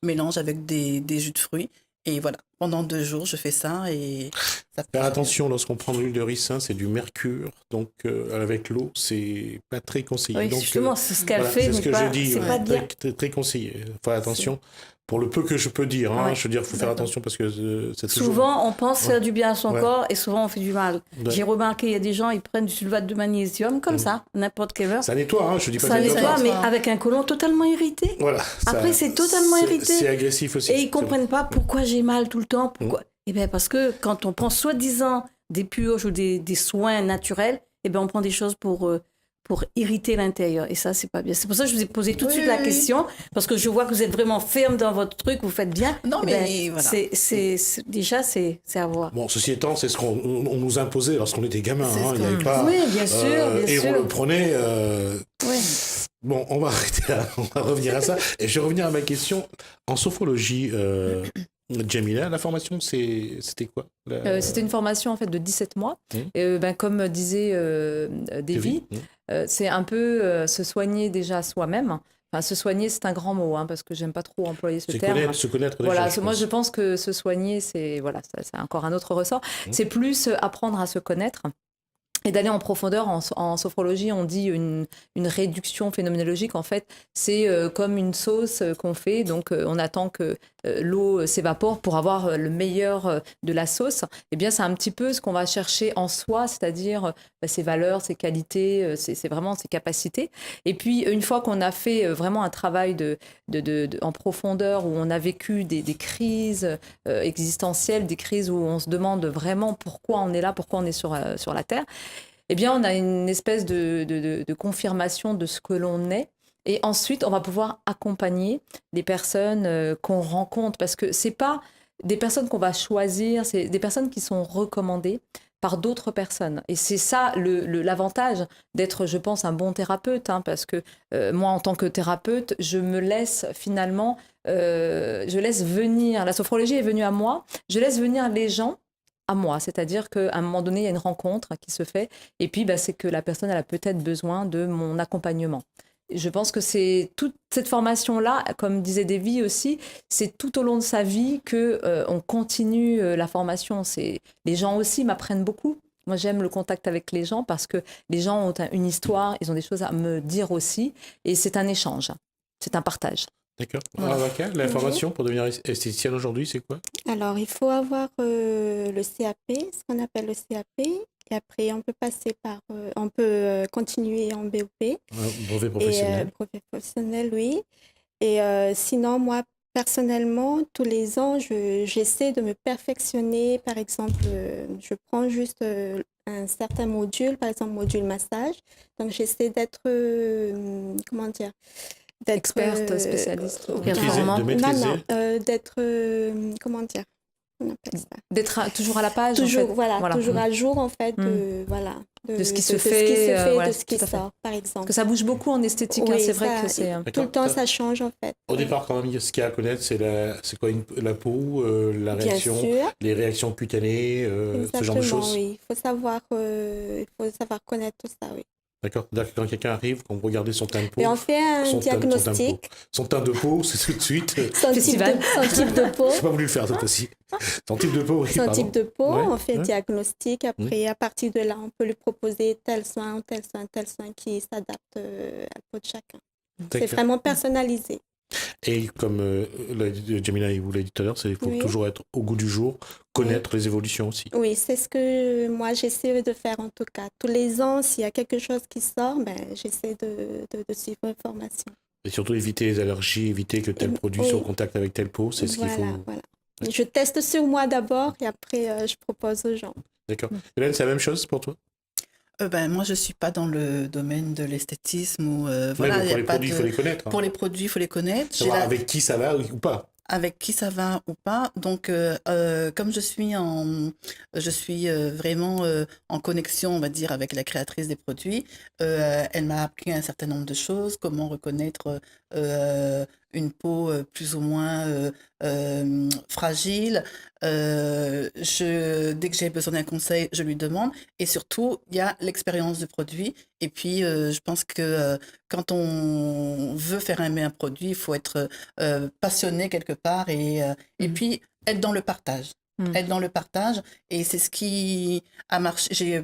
mélange avec des jus de fruits. Et voilà, Pendant 2 jours, je fais ça et ça Faire peut- attention lorsqu'on prend de l'huile de ricin, c'est du mercure, donc avec l'eau, c'est pas très conseillé. Oui, Donc, justement, c'est ce qu'elle voilà, fait, c'est ce mais que pas, je dis, c'est ouais, pas bien. très conseillé. Faire attention. Pour le peu que je peux dire, hein, Ouais, je veux dire, il faut faire d'accord. attention parce que c'est toujours... Souvent, on pense faire du bien à son Ouais. corps et souvent on fait du mal. Ouais. J'ai remarqué, il y a des gens, ils prennent du sulfate de magnésium comme ça, n'importe quelle heure. Ça nettoie, hein, je dis pas Ça que nettoie, nettoie pas. mais nettoie. avec un côlon totalement irrité. Voilà. Après, c'est totalement irrité. C'est agressif aussi. Et ils comprennent pas pourquoi j'ai mal tout le temps. Pourquoi. Eh bien, parce que quand on prend soi-disant des purges ou des soins naturels, eh bien, on prend des choses pour irriter l'intérieur. Et ça, c'est pas bien. C'est pour ça que je vous ai posé tout de suite la question, parce que je vois que vous êtes vraiment ferme dans votre truc, vous faites bien. Non, Eh mais ben, voilà. déjà, c'est à voir. Bon, ceci étant, c'est ce qu'on nous imposait lorsqu'on était gamin. C'est Hein. ce Il n'y avait qu'on- pas... Oui, bien sûr, bien et sûr. on le prenait... Oui. Bon, on va arrêter là, on va revenir à ça. Et je vais revenir à ma question. En sophrologie, Jamila, la formation, c'était quoi? C'était une formation en fait de 17 mois. Comme disait Davy, c'est un peu se soigner déjà soi-même. Enfin, se soigner, c'est un grand mot, hein, parce que j'aime pas trop employer ce terme. Se connaître Voilà, déjà, moi je pense que se soigner, c'est encore un autre ressort. C'est plus apprendre à se connaître. Et d'aller en profondeur, en sophrologie, on dit une réduction phénoménologique. En fait, c'est comme une sauce qu'on fait. Donc, on attend que l'eau s'évapore pour avoir le meilleur de la sauce. Eh bien, c'est un petit peu ce qu'on va chercher en soi, c'est-à-dire ses valeurs, ses qualités, c'est vraiment ses capacités. Et puis, une fois qu'on a fait vraiment un travail en profondeur, où on a vécu des crises existentielles, des crises où on se demande vraiment pourquoi on est là, pourquoi on est sur la Terre, eh bien, on a une espèce de confirmation de ce que l'on est. Et ensuite, on va pouvoir accompagner les personnes qu'on rencontre. Parce que ce n'est pas des personnes qu'on va choisir, c'est des personnes qui sont recommandées par d'autres personnes. Et c'est ça l'avantage d'être, je pense, un bon thérapeute. Hein, parce que moi, en tant que thérapeute, je me laisse finalement, je laisse venir, la sophrologie est venue à moi, je laisse venir les gens à moi, c'est-à-dire qu'à un moment donné, il y a une rencontre qui se fait, et puis c'est que la personne elle a peut-être besoin de mon accompagnement. Je pense que c'est toute cette formation-là, comme disait Davy aussi, c'est tout au long de sa vie qu'on continue la formation. Les gens aussi m'apprennent beaucoup. Moi, j'aime le contact avec les gens parce que les gens ont une histoire, ils ont des choses à me dire aussi, et c'est un échange, c'est un partage. D'accord. Ravaka, la formation pour devenir esthéticienne aujourd'hui, c'est quoi? Alors, il faut avoir le CAP, ce qu'on appelle le CAP. Et après, on peut passer par... on peut continuer en BOP. Brevet professionnel. Et, brevet professionnel, oui. Et sinon, moi, personnellement, tous les ans, j'essaie de me perfectionner. Par exemple, je prends juste un certain module, par exemple, module massage. Donc, j'essaie d'être... comment dire? D'être experte, spécialiste, de maîtriser. Non, d'être... comment dire? On appelle ça. D'être toujours à la page, Toujours, en fait. voilà, toujours à jour, en fait, de ce qui se fait, de ce qui sort, par exemple. Parce que ça bouge beaucoup en esthétique, Oui, hein, c'est vrai ça, que c'est... tout le temps, ça change, en fait. Au départ, quand même, ce qu'il y a à connaître, c'est quoi la peau, la Bien réaction, sûr. les réactions cutanées, ce genre de choses. Oui. Il faut savoir connaître tout ça, oui. D'accord. Quand quelqu'un arrive, quand vous regardez son teint de peau, Et on fait un diagnostic. Son teint de peau, c'est tout de suite. Son type de peau. J'ai pas voulu le faire cette fois-ci. Son type de peau, oui. Son type de peau, Ouais, on fait un diagnostic. Après, à partir de là, on peut lui proposer tel soin qui s'adapte à la peau de chacun. C'est vraiment personnalisé. Et comme Jamila vous l'a dit tout à l'heure, il faut toujours être au goût du jour, connaître les évolutions aussi. Oui, c'est ce que moi j'essaie de faire en tout cas. Tous les ans, s'il y a quelque chose qui sort, j'essaie de suivre une formation. Et surtout éviter les allergies, éviter que tel produit soit en contact avec telle peau, c'est ce qu'il faut. Voilà. Je teste sur moi d'abord et après je propose aux gens. D'accord. Hélène, c'est la même chose pour toi? Moi, je ne suis pas dans le domaine de l'esthétisme. Pour les produits, il faut les connaître. Hein. Pour les produits, il faut les connaître. Savoir avec qui ça va ou pas. Avec qui ça va ou pas. Donc, comme je suis vraiment en connexion, on va dire, avec la créatrice des produits, elle m'a appris un certain nombre de choses, comment reconnaître une peau plus ou moins fragile. Dès que j'ai besoin d'un conseil, je lui demande. Et surtout, il y a l'expérience du produit. Et puis, je pense que quand on veut faire aimer un produit, il faut être passionné quelque part et puis être dans le partage. Être dans le partage. Et c'est ce qui a marché.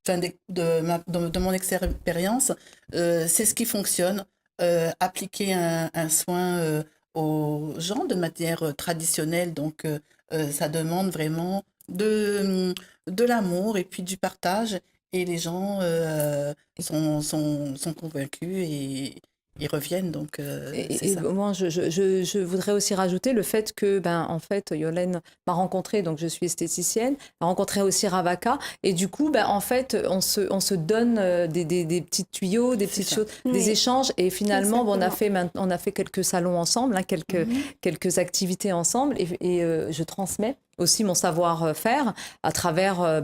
De mon expérience, c'est ce qui fonctionne. Appliquer un soin aux gens de manière traditionnelle. Donc, ça demande vraiment de l'amour et puis du partage. Et les gens sont convaincus et ils reviennent. Donc, c'est ça. Moi, je voudrais aussi rajouter le fait que, en fait, Yolène m'a rencontrée, donc je suis esthéticienne, m'a rencontré aussi Ravaka, et du coup, en fait, on se donne des petits tuyaux, des petites choses, des échanges, et finalement, on a fait quelques salons ensemble, quelques activités ensemble, et je transmets aussi mon savoir-faire à travers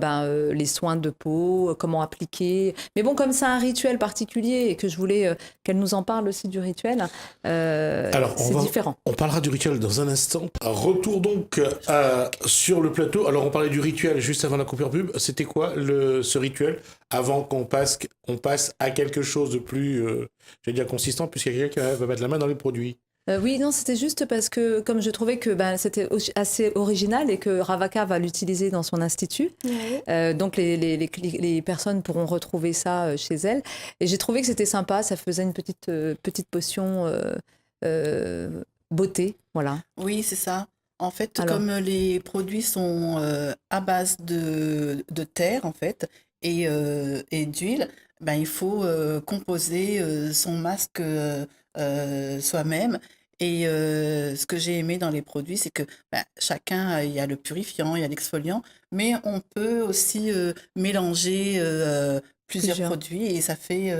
les soins de peau, comment appliquer. Mais bon, comme c'est un rituel particulier et que je voulais qu'elle nous en parle aussi du rituel, c'est différent. On parlera du rituel dans un instant. Retour donc sur le plateau. Alors, on parlait du rituel juste avant la coupure pub. C'était quoi ce rituel avant qu'on passe à quelque chose de plus, je vais dire, consistant, puisqu'il y a quelqu'un qui va mettre la main dans les produits? Oui, non, c'était juste parce que comme je trouvais que c'était assez original et que Ravaka va l'utiliser dans son institut, donc les personnes pourront retrouver ça chez elle. Et j'ai trouvé que c'était sympa, ça faisait une petite potion beauté, voilà. Oui, c'est ça. En fait, comme les produits sont à base de terre, en fait, et d'huile, il faut composer son masque soi-même. Et ce que j'ai aimé dans les produits, c'est que chacun, il y a le purifiant, il y a l'exfoliant, mais on peut aussi mélanger plusieurs produits et ça fait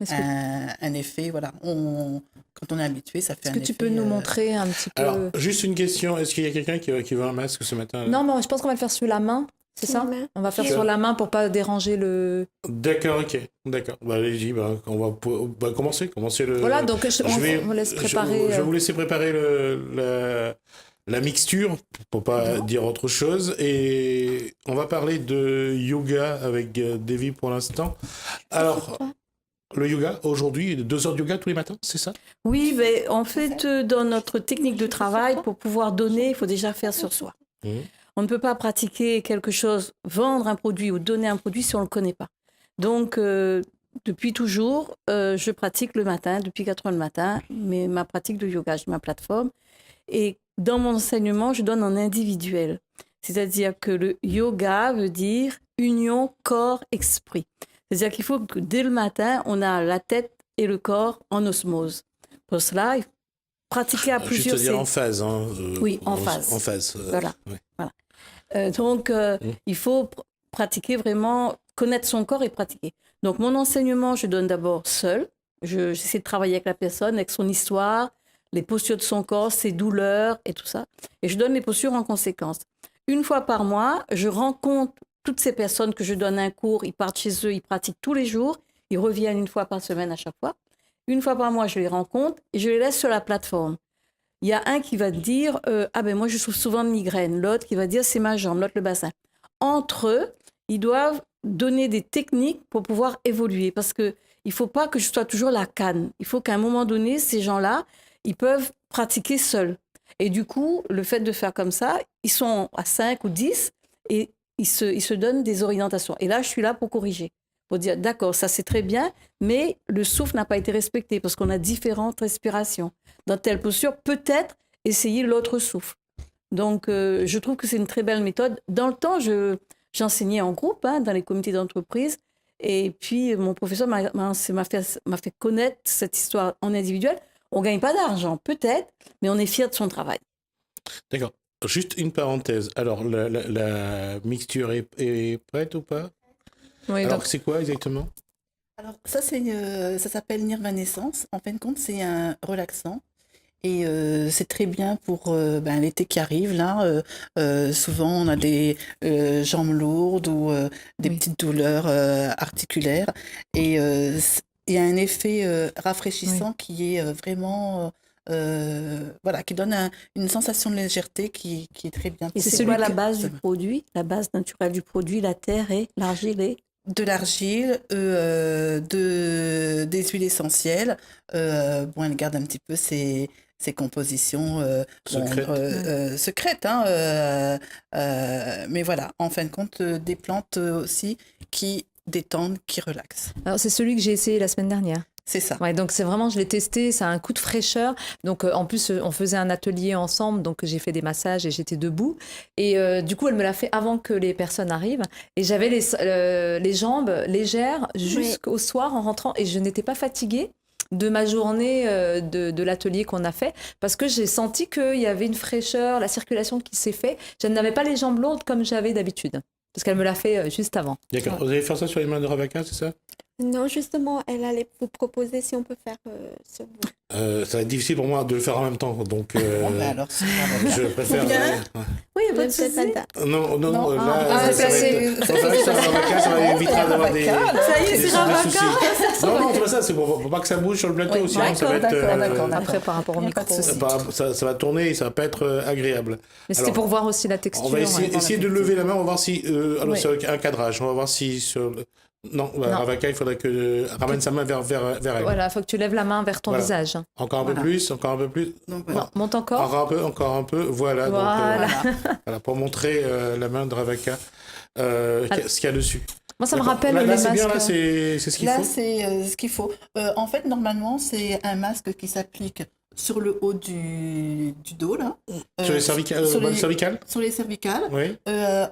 un effet, voilà. Quand on est habitué, ça fait un effet. Est-ce que tu peux nous montrer un petit peu? Alors, juste une question, est-ce qu'il y a quelqu'un qui veut un masque ce matin? Non, mais je pense qu'on va le faire sur la main. C'est ça? On va faire sur la main pour pas déranger le... D'accord, ok. D'accord. Allez-y, on va commencer le... Voilà, donc on laisse préparer... Je vais vous laisser préparer la mixture, pour pas dire autre chose. Et on va parler de yoga avec Devi pour l'instant. Alors, le yoga, aujourd'hui, 2 heures de yoga tous les matins, c'est ça? Oui, mais en fait, dans notre technique de travail, pour pouvoir donner, il faut déjà faire sur soi. On ne peut pas pratiquer quelque chose, vendre un produit ou donner un produit si on ne le connaît pas. Donc, depuis toujours, je pratique le matin, depuis 4 heures le matin, ma pratique de yoga, j'ai ma plateforme. Et dans mon enseignement, je donne en individuel. C'est-à-dire que le yoga veut dire union corps-esprit. C'est-à-dire qu'il faut que dès le matin, on a la tête et le corps en osmose. Pour cela, il faut pratiquer à plusieurs... Juste à dire en phase. Hein, oui, en phase. En phase. Voilà. Ouais. Voilà. Donc, il faut pratiquer vraiment, connaître son corps et pratiquer. Donc, mon enseignement, je donne d'abord seul. J'essaie de travailler avec la personne, avec son histoire, les postures de son corps, ses douleurs et tout ça. Et je donne les postures en conséquence. Une fois par mois, je rencontre toutes ces personnes que je donne un cours. Ils partent chez eux, ils pratiquent tous les jours. Ils reviennent une fois par semaine à chaque fois. Une fois par mois, je les rencontre et je les laisse sur la plateforme. Il y a un qui va dire moi je souffre souvent de migraine. L'autre qui va dire c'est ma jambe, l'autre le bassin. Entre eux, ils doivent donner des techniques pour pouvoir évoluer parce que il faut pas que je sois toujours la canne. Il faut qu'à un moment donné, ces gens-là, ils peuvent pratiquer seuls. Et du coup, le fait de faire comme ça, ils sont à 5 ou 10 et ils se donnent des orientations. Et là, je suis là pour corriger. Pour dire, d'accord, ça c'est très bien, mais le souffle n'a pas été respecté parce qu'on a différentes respirations. Dans telle posture, peut-être essayer l'autre souffle. Donc, je trouve que c'est une très belle méthode. Dans le temps, j'enseignais en groupe, dans les comités d'entreprise. Et puis, mon professeur m'a fait connaître cette histoire en individuel. On ne gagne pas d'argent, peut-être, mais on est fiers de son travail. D'accord. Juste une parenthèse. Alors, la mixture est prête ou pas? Oui, alors, c'est quoi exactement? Alors, ça s'appelle Nirvanescence. En fin de compte, c'est un relaxant. Et c'est très bien pour l'été qui arrive. Là, souvent, on a des jambes lourdes ou des petites douleurs articulaires. Et il y a un effet rafraîchissant qui est vraiment, voilà, qui donne une sensation de légèreté qui est très bien. Et c'est celui quoi la que- base du produit? La base naturelle du produit, la terre et l'argile et... De l'argile, des huiles essentielles. Bon, elle garde un petit peu ses compositions secrètes, hein, mais voilà, en fin de compte, des plantes aussi qui détendent, qui relaxent. Alors, c'est celui que j'ai essayé la semaine dernière. C'est ça. Ouais, donc c'est vraiment, je l'ai testé, ça a un coup de fraîcheur. Donc en plus, on faisait un atelier ensemble, donc j'ai fait des massages et j'étais debout. Et du coup, elle me l'a fait avant que les personnes arrivent. Et j'avais les jambes légères jusqu'au soir en rentrant et je n'étais pas fatiguée de ma journée de l'atelier qu'on a fait parce que j'ai senti qu'il y avait une fraîcheur, la circulation qui s'est fait. Je n'avais pas les jambes lourdes comme j'avais d'habitude parce qu'elle me l'a fait juste avant. D'accord. Vous allez faire ça sur les mains de Ravaka, c'est ça? Non, justement, elle allait vous proposer si on peut faire sur vous. Ça va être difficile pour moi de le faire en même temps, donc Bon, ben alors, c'est pas grave. je préfère. Oui, il n'y a pas de Peut-être souci. pas le temps. Non, Non, là, ça va être. Ça va être sur Ravaka, ça va éviter d'avoir des. Ça y est, des c'est Ravaka. soucis. Non, c'est pas ça, c'est pour pas que ça bouge sur le plateau, sinon ça va être. d'accord. Après, par rapport au Il y a pas micro. de souci. Ça va tourner et ça va pas être agréable. Mais c'était Alors, pour voir aussi la texture. On va essayer, ouais. essayer de lever la main, on va voir si. Alors, Oui. c'est un cadrage, on va voir si. Non, Non. Ravaka, il faudrait que ramène sa main vers elle. Voilà, il faut que tu lèves la main vers ton Voilà. visage. Encore un peu plus, encore un peu plus. Donc, voilà. Non, monte encore. Encore un peu, voilà. Donc, Voilà. voilà, pour montrer la main de Ravaka, ce qu'il y a dessus. Moi, ça me D'accord. rappelle là, les c'est bien, là, masques. c'est ce qu'il Là, faut. c'est ce qu'il faut. En fait, normalement, c'est un masque qui s'applique sur le haut du dos, là. Sur les cervicales, Sur les cervicales. Oui.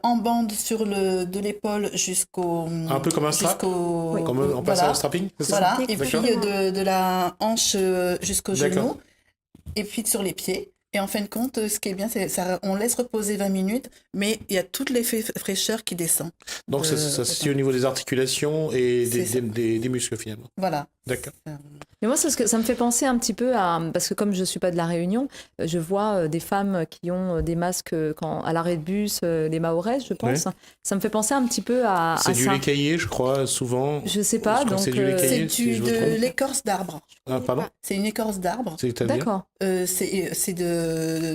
En bande de l'épaule jusqu'au... Un peu comme un strap. Comme on passe voilà. au strapping, c'est ça? Voilà. Et puis D'accord. de la hanche jusqu'au D'accord. genou. Et puis sur les pieds. Et en fin de compte, ce qui est bien, c'est ça, on laisse reposer 20 minutes, mais il y a toute l'effet fraîcheur qui descend. Donc, ça se situe au niveau des articulations et C'est ça. des muscles, finalement. Voilà. D'accord. Mais moi, ça me fait penser un petit peu à... Parce que comme je ne suis pas de La Réunion, je vois des femmes qui ont des masques à l'arrêt de bus, les Mahoraises, je pense. Ouais. Ça me fait penser un petit peu à C'est du ça. lait caillé, je crois, souvent. Je sais pas, Je crois que donc... c'est du lait caillé. C'est si je me de trompe. l'écorce d'arbre. Ah, pardon? C'est une écorce d'arbre. C'est-à-dire? D'accord. C'est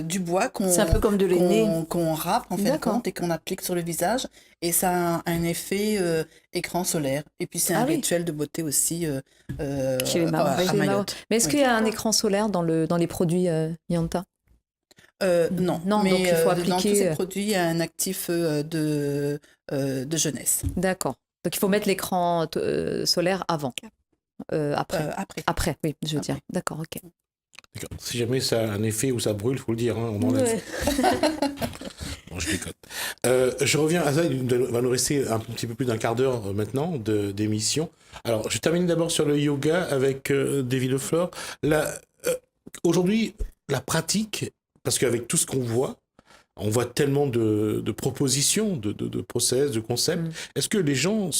du bois C'est un peu comme de l'aîné. qu'on râpe en fin de D'accord. compte et qu'on applique sur le visage. Et ça a un effet écran solaire. Et puis c'est un Ah oui. rituel de beauté aussi Chez les Maoris. à Mayotte. Mais est-ce Oui. qu'il y a un écran solaire dans les produits Yanta? Non, Non, mais donc il faut dans appliquer, tous ces produits, il y a un actif de jeunesse. D'accord. Donc il faut mettre l'écran solaire avant. Après. Après. Après, oui, je veux Après. dire. D'accord, ok. D'accord. Si jamais ça a un effet où ça brûle, il faut le dire, hein, on enlève. Ouais. Bon, je déconne. Je reviens à ça, il va nous rester un petit peu plus d'un quart d'heure maintenant d'émission. Alors, je termine d'abord sur le yoga avec Davy Lefleur. Aujourd'hui, la pratique, parce qu'avec tout ce qu'on voit, on voit tellement de propositions, de process, de concepts. Est-ce que les gens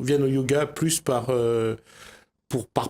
viennent au yoga plus par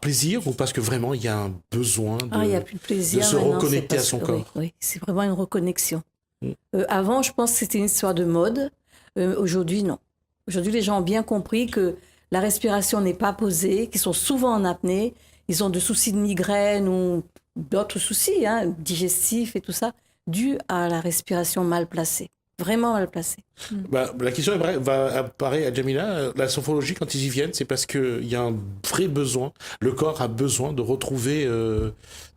plaisir ou parce que vraiment il y a un besoin Il n'y a plus de plaisir. de se maintenant, reconnecter c'est à son parce- corps? Oui, c'est vraiment une reconnexion. Mm. Avant, je pense que c'était une histoire de mode. Aujourd'hui, non. Aujourd'hui, les gens ont bien compris que la respiration n'est pas posée, qu'ils sont souvent en apnée, ils ont des soucis de migraine ou d'autres soucis, digestifs et tout ça, dus à la respiration mal placée. Vraiment mal placée. Bah, la question va apparaître à Jamila. La sophrologie, quand ils y viennent, c'est parce qu'il y a un vrai besoin. Le corps a besoin de retrouver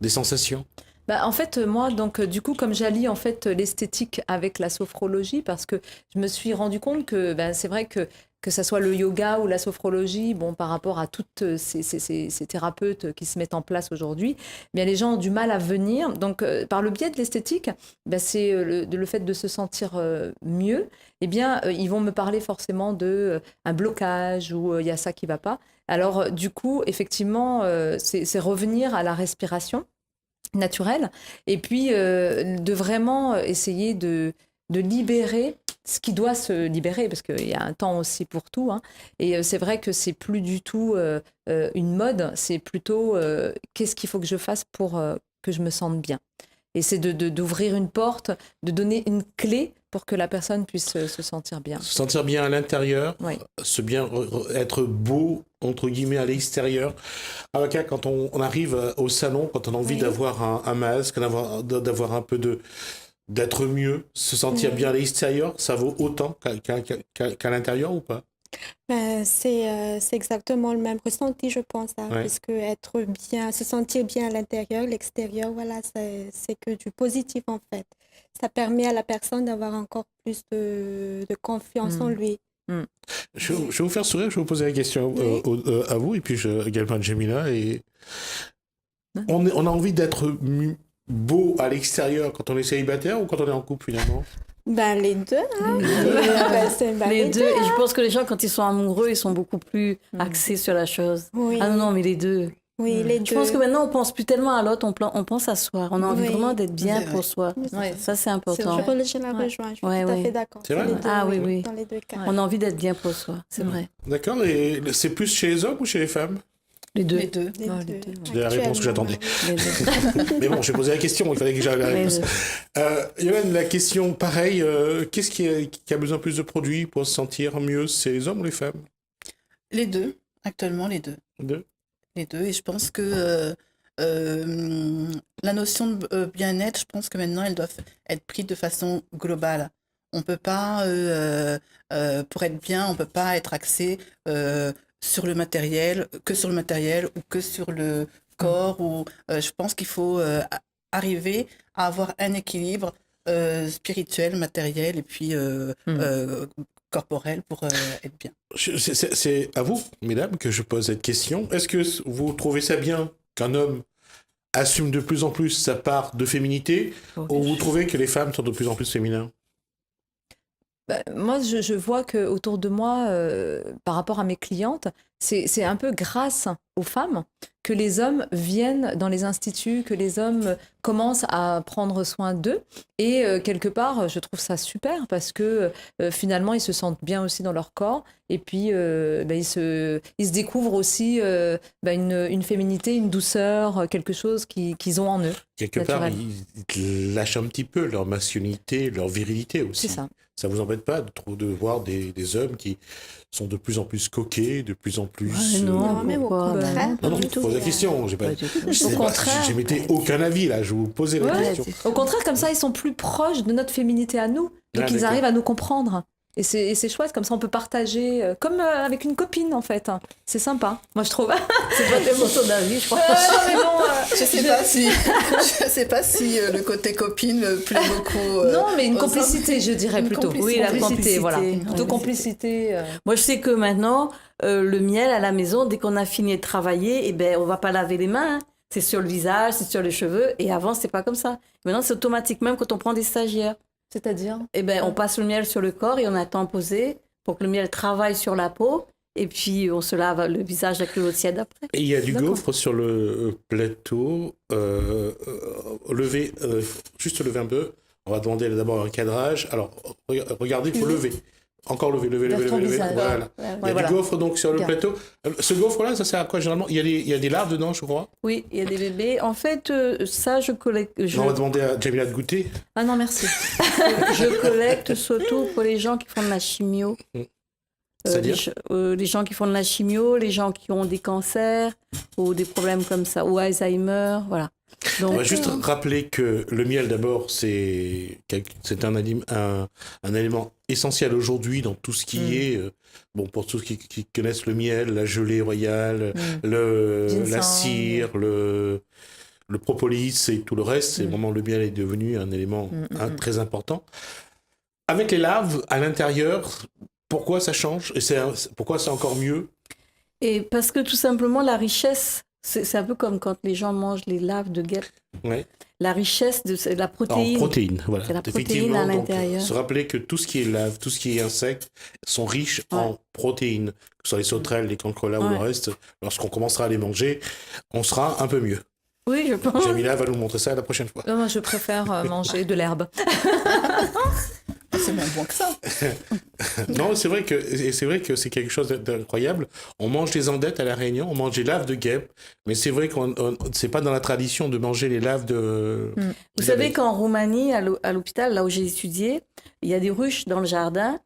des sensations. Bah, en fait, moi, donc, du coup, comme j'allie en fait l'esthétique avec la sophrologie, parce que je me suis rendu compte que c'est vrai que ça soit le yoga ou la sophrologie, bon, par rapport à toutes ces thérapeutes qui se mettent en place aujourd'hui, bien, les gens ont du mal à venir. Donc, par le biais de l'esthétique, c'est le fait de se sentir mieux. Eh bien, ils vont me parler forcément de un blocage ou il y a ça qui va pas. Alors, du coup, effectivement, c'est revenir à la respiration naturelle et puis de vraiment essayer de libérer ce qui doit se libérer parce qu'il y a un temps aussi pour tout, hein. Et c'est vrai que c'est plus du tout une mode, c'est plutôt qu'est-ce qu'il faut que je fasse pour que je me sente bien. Et c'est d'ouvrir une porte, de donner une clé pour que la personne puisse se sentir bien. Se sentir bien à l'intérieur, Oui. être beau, entre guillemets, à l'extérieur. Avocat, quand on arrive au salon, quand on a envie Oui. d'avoir un masque, d'avoir un peu d'être mieux, se sentir Oui. bien à l'extérieur, ça vaut autant qu'à l'intérieur ou pas? C'est exactement le même ressenti, je pense, hein, Ouais. parce que être bien, se sentir bien à l'intérieur, l'extérieur, voilà, c'est que du positif en fait. Ça permet à la personne d'avoir encore plus de confiance en lui. Je vais vous faire sourire, je vais vous poser la question Oui. à vous et puis également à Jemila. On a envie d'être beau à l'extérieur quand on est célibataire ou quand on est en couple finalement? Ben, les deux, hein. Les deux. Et je pense que les gens, quand ils sont amoureux, ils sont beaucoup plus axés sur la chose. Oui, Ah non, mais les deux. oui, les Je pense deux. que maintenant, on pense plus tellement à l'autre, on pense à soi. On a envie Oui. vraiment d'être bien C'est vrai. pour soi. Ouais. Ça, c'est Je important. la rejoins, je suis Ouais, tout à ouais. fait d'accord. C'est vrai? Les deux, Ah oui, oui. dans les deux cas. On a envie d'être bien pour soi, c'est vrai. D'accord, et c'est plus chez les hommes ou chez les femmes? Les deux. Les Ah, les deux, deux, ouais. C'est la réponse que j'attendais. actuellement, Les deux. Mais bon, j'ai posé la question, il fallait que j'aille la Les réponse. deux. Yoann, la question, pareil, qu'est-ce qui a besoin plus de produits pour se sentir mieux? C'est les hommes ou les femmes? Les deux, actuellement les deux. Deux. Les deux, et je pense que la notion de bien-être, je pense que maintenant, elle doit être prise de façon globale. On peut pas, pour être bien, on peut pas être axé sur le matériel, ou que sur le corps. Ou, je pense qu'il faut arriver à avoir un équilibre spirituel, matériel et puis corporel pour être bien. C'est à vous, mesdames, que je pose cette question. Est-ce que vous trouvez ça bien qu'un homme assume de plus en plus sa part de féminité ou vous trouvez que les femmes sont de plus en plus féminines? Bah, moi, je vois que autour de moi, par rapport à mes clientes, c'est un peu grâce aux femmes que les hommes viennent dans les instituts, que les hommes commencent à prendre soin d'eux. Et quelque part, je trouve ça super parce que finalement, ils se sentent bien aussi dans leur corps. Et puis, ils se découvrent aussi une féminité, une douceur, quelque chose qu'ils ont en eux. Quelque part, Naturel. ils lâchent un petit peu leur masculinité, leur virilité aussi. C'est ça. Ça vous embête pas de voir des hommes qui sont de plus en plus coquets, de plus en plus... Ouais, non, mais au pourquoi? contraire. Bah Non, non, pas du je tout. pose la question. J'ai pas, Pas du tout. je sais Au pas, contraire. j'émettais aucun avis là, je vous posais la Ouais. question. Au contraire, comme ça, ils sont plus proches de notre féminité à nous. Donc, Ah, ils d'accord. arrivent à nous comprendre. Et c'est chouette, comme ça, on peut partager, comme avec une copine, en fait. C'est sympa, moi, je trouve. C'est pas tellement ton avis, je crois. Je sais pas si le côté copine me plaît beaucoup. Non, mais une aux hommes. complicité, je dirais Une plutôt. complicité. Oui, la Complicité, complicité. voilà. Complicité. Plutôt complicité. Moi, je sais que maintenant, le miel à la maison, dès qu'on a fini de travailler, eh ben, on va pas laver les mains. Hein. C'est sur le visage, c'est sur les cheveux. Et avant, c'est pas comme ça. Maintenant, c'est automatique, même quand on prend des stagiaires. C'est-à-dire Eh ben, on passe le miel sur le corps et on attend poser pour que le miel travaille sur la peau. Et puis, on se lave le visage avec l'eau tiède après. Et il y a du D'accord. gaufre sur le plateau. Juste lever un peu. On va demander d'abord un cadrage. Alors, regardez, il faut lever. Encore lever. Vers ton visage. Voilà. Il y a voilà. du gaufre donc sur le Regarde. plateau. Ce gaufre-là, ça sert à quoi généralement? Il y a des larves dedans, je crois. Oui, il y a des bébés. En fait, ça, je collecte. On va demander à Jamila de goûter. Ah non, merci. Je collecte surtout pour les gens qui font de la chimio. C'est-à-dire les gens qui font de la chimio, les gens qui ont des cancers ou des problèmes comme ça, ou Alzheimer, voilà. Donc, On va juste rappeler que le miel, d'abord, c'est un élément essentiel aujourd'hui dans tout ce qui est... pour tous ceux qui connaissent le miel, la gelée royale, la Ginseng. cire, le propolis et tout le reste, c'est vraiment le miel est devenu un élément très important. Avec les larves, à l'intérieur, pourquoi ça change? Et pourquoi c'est encore mieux? et parce que tout simplement, la richesse, c'est un peu comme quand les gens mangent les larves de guêpes. Ouais. La richesse de la protéine. En protéines, voilà. C'est la protéine Effectivement, à donc, l'intérieur. se rappeler que tout ce qui est lave, tout ce qui est insecte, sont riches en protéines. Que ce soit les sauterelles, les cancrelats ou le reste, lorsqu'on commencera à les manger, on sera un peu mieux. Oui, je pense. Jamila va nous montrer ça la prochaine fois. Non, moi, je préfère manger de l'herbe. c'est moins bon que ça. Non, c'est vrai que c'est quelque chose d'incroyable. On mange des andettes à La Réunion, on mange des laves de guêpes, mais c'est vrai qu'on c'est pas dans la tradition de manger les laves de. Vous savez qu'en Roumanie, à l'hôpital, là où j'ai étudié, il y a des ruches dans le jardin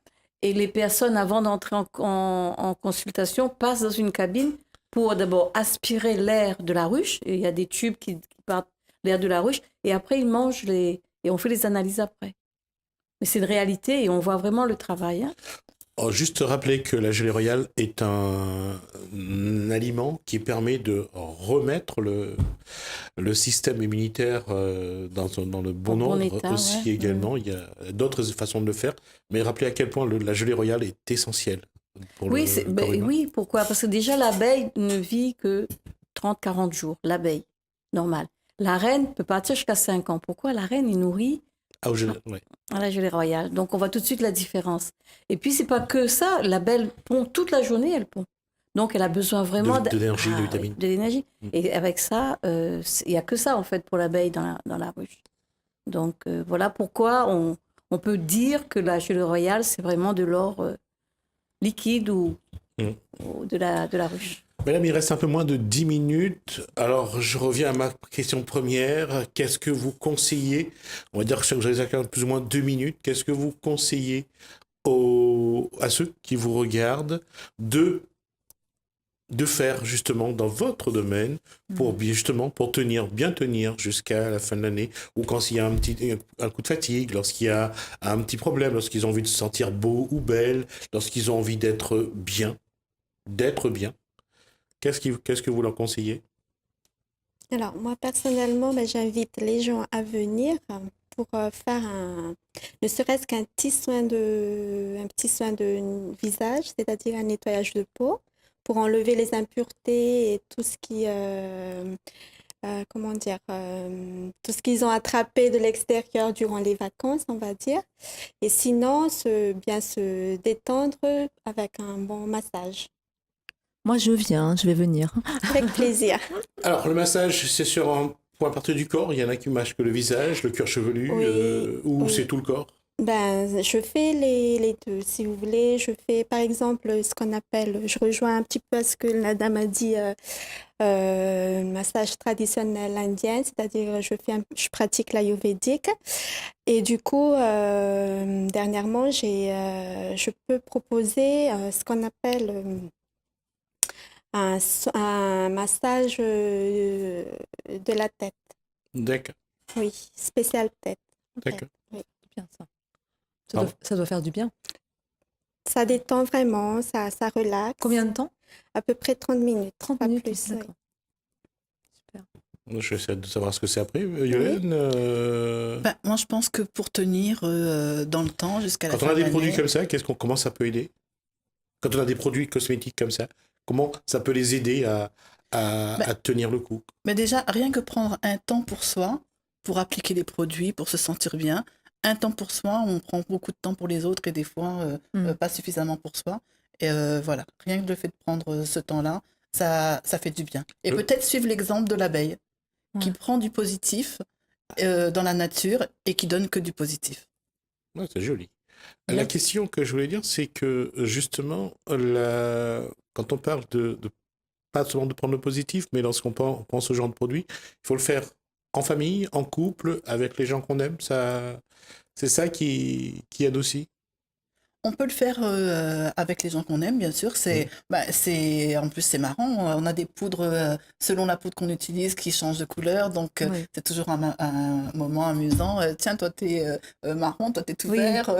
et les personnes, avant d'entrer en consultation, passent dans une cabine pour d'abord aspirer l'air de la ruche. Et il y a des tubes qui partent l'air de la ruche et après ils mangent et on fait les analyses après. Mais c'est une réalité et on voit vraiment le travail. Hein. Oh, juste rappeler que la gelée royale est un aliment qui permet de remettre le système immunitaire dans le bon ordre état, aussi ouais. également. Il y a d'autres façons de le faire, mais rappelez à quel point la gelée royale est essentielle pour Oui, le corps humain. oui, pourquoi? Parce que déjà l'abeille ne vit que 30-40 jours, l'abeille, normale. La reine peut partir jusqu'à 5 ans. Pourquoi? La reine est nourrie Ah, ouais. à la gelée royale. Donc, on voit tout de suite la différence. Et puis, c'est pas que ça. L'abeille pond toute la journée, elle pond. Donc, elle a besoin vraiment De l'énergie, de vitamines. oui, de l'énergie. Et avec ça, il n'y a que ça, en fait, pour l'abeille dans la ruche. Donc, voilà pourquoi on peut dire que la gelée royale, c'est vraiment de l'or liquide ou de la ruche. Madame, il reste un peu moins de 10 minutes. Alors, je reviens à ma question première. Qu'est-ce que vous conseillez? On va dire que vous avez plus ou moins 2 minutes. Qu'est-ce que vous conseillez à ceux qui vous regardent de faire justement dans votre domaine pour bien tenir jusqu'à la fin de l'année, ou quand il y a un coup de fatigue, lorsqu'il y a un petit problème, lorsqu'ils ont envie de se sentir beau ou belle, lorsqu'ils ont envie d'être bien. Qu'est-ce que vous leur conseillez? Alors, moi, personnellement, j'invite les gens à venir pour faire ne serait-ce qu'un petit soin de visage, c'est-à-dire un nettoyage de peau, pour enlever les impuretés et tout ce qui, tout ce qu'ils ont attrapé de l'extérieur durant les vacances, on va dire. Et sinon, se détendre avec un bon massage. Moi, je vais venir. Avec plaisir. Alors, le massage, c'est sur un point à partir du corps. Il y en a qui massent que le visage, le cuir chevelu, ou c'est tout le corps? Je fais les deux, si vous voulez. Je fais, par exemple, ce qu'on appelle, je rejoins un petit peu à ce que la dame a dit, massage traditionnel indien, c'est-à-dire je pratique l'ayurvédique. Et du coup, dernièrement, je peux proposer ce qu'on appelle un massage de la tête. D'accord. Oui, spécial tête. D'accord. Oui. C'est bien ça. Ça doit faire du bien. Ça détend vraiment, ça relaxe. Combien de temps? À peu près 30 minutes. 30 pas minutes, plus. d'accord. Super. Je vais essayer de savoir ce que c'est après. Yolène, Moi, je pense que pour tenir dans le temps jusqu'à la quand fin on a de des produits l'année, comme ça, comment ça peut aider? Quand on a des produits cosmétiques comme ça, comment ça peut les aider à tenir le coup? mais déjà, rien que prendre un temps pour soi, pour appliquer les produits, pour se sentir bien. Un temps pour soi, on prend beaucoup de temps pour les autres et des fois, pas suffisamment pour soi. Et voilà, rien que le fait de prendre ce temps-là, ça fait du bien. Et peut-être suivre l'exemple de l'abeille, qui prend du positif dans la nature et qui donne que du positif. Ouais, c'est joli. La question que je voulais dire, c'est que justement, quand on parle de pas seulement de prendre le positif, mais lorsqu'on pense ce genre de produit, il faut le faire en famille, en couple, avec les gens qu'on aime. C'est ça qui aide aussi. On peut le faire avec les gens qu'on aime, bien sûr. En plus, c'est marrant. On a des poudres, selon la poudre qu'on utilise, qui changent de couleur. Donc, c'est toujours un moment amusant. Tiens, toi, t'es marron, toi, t'es tout vert.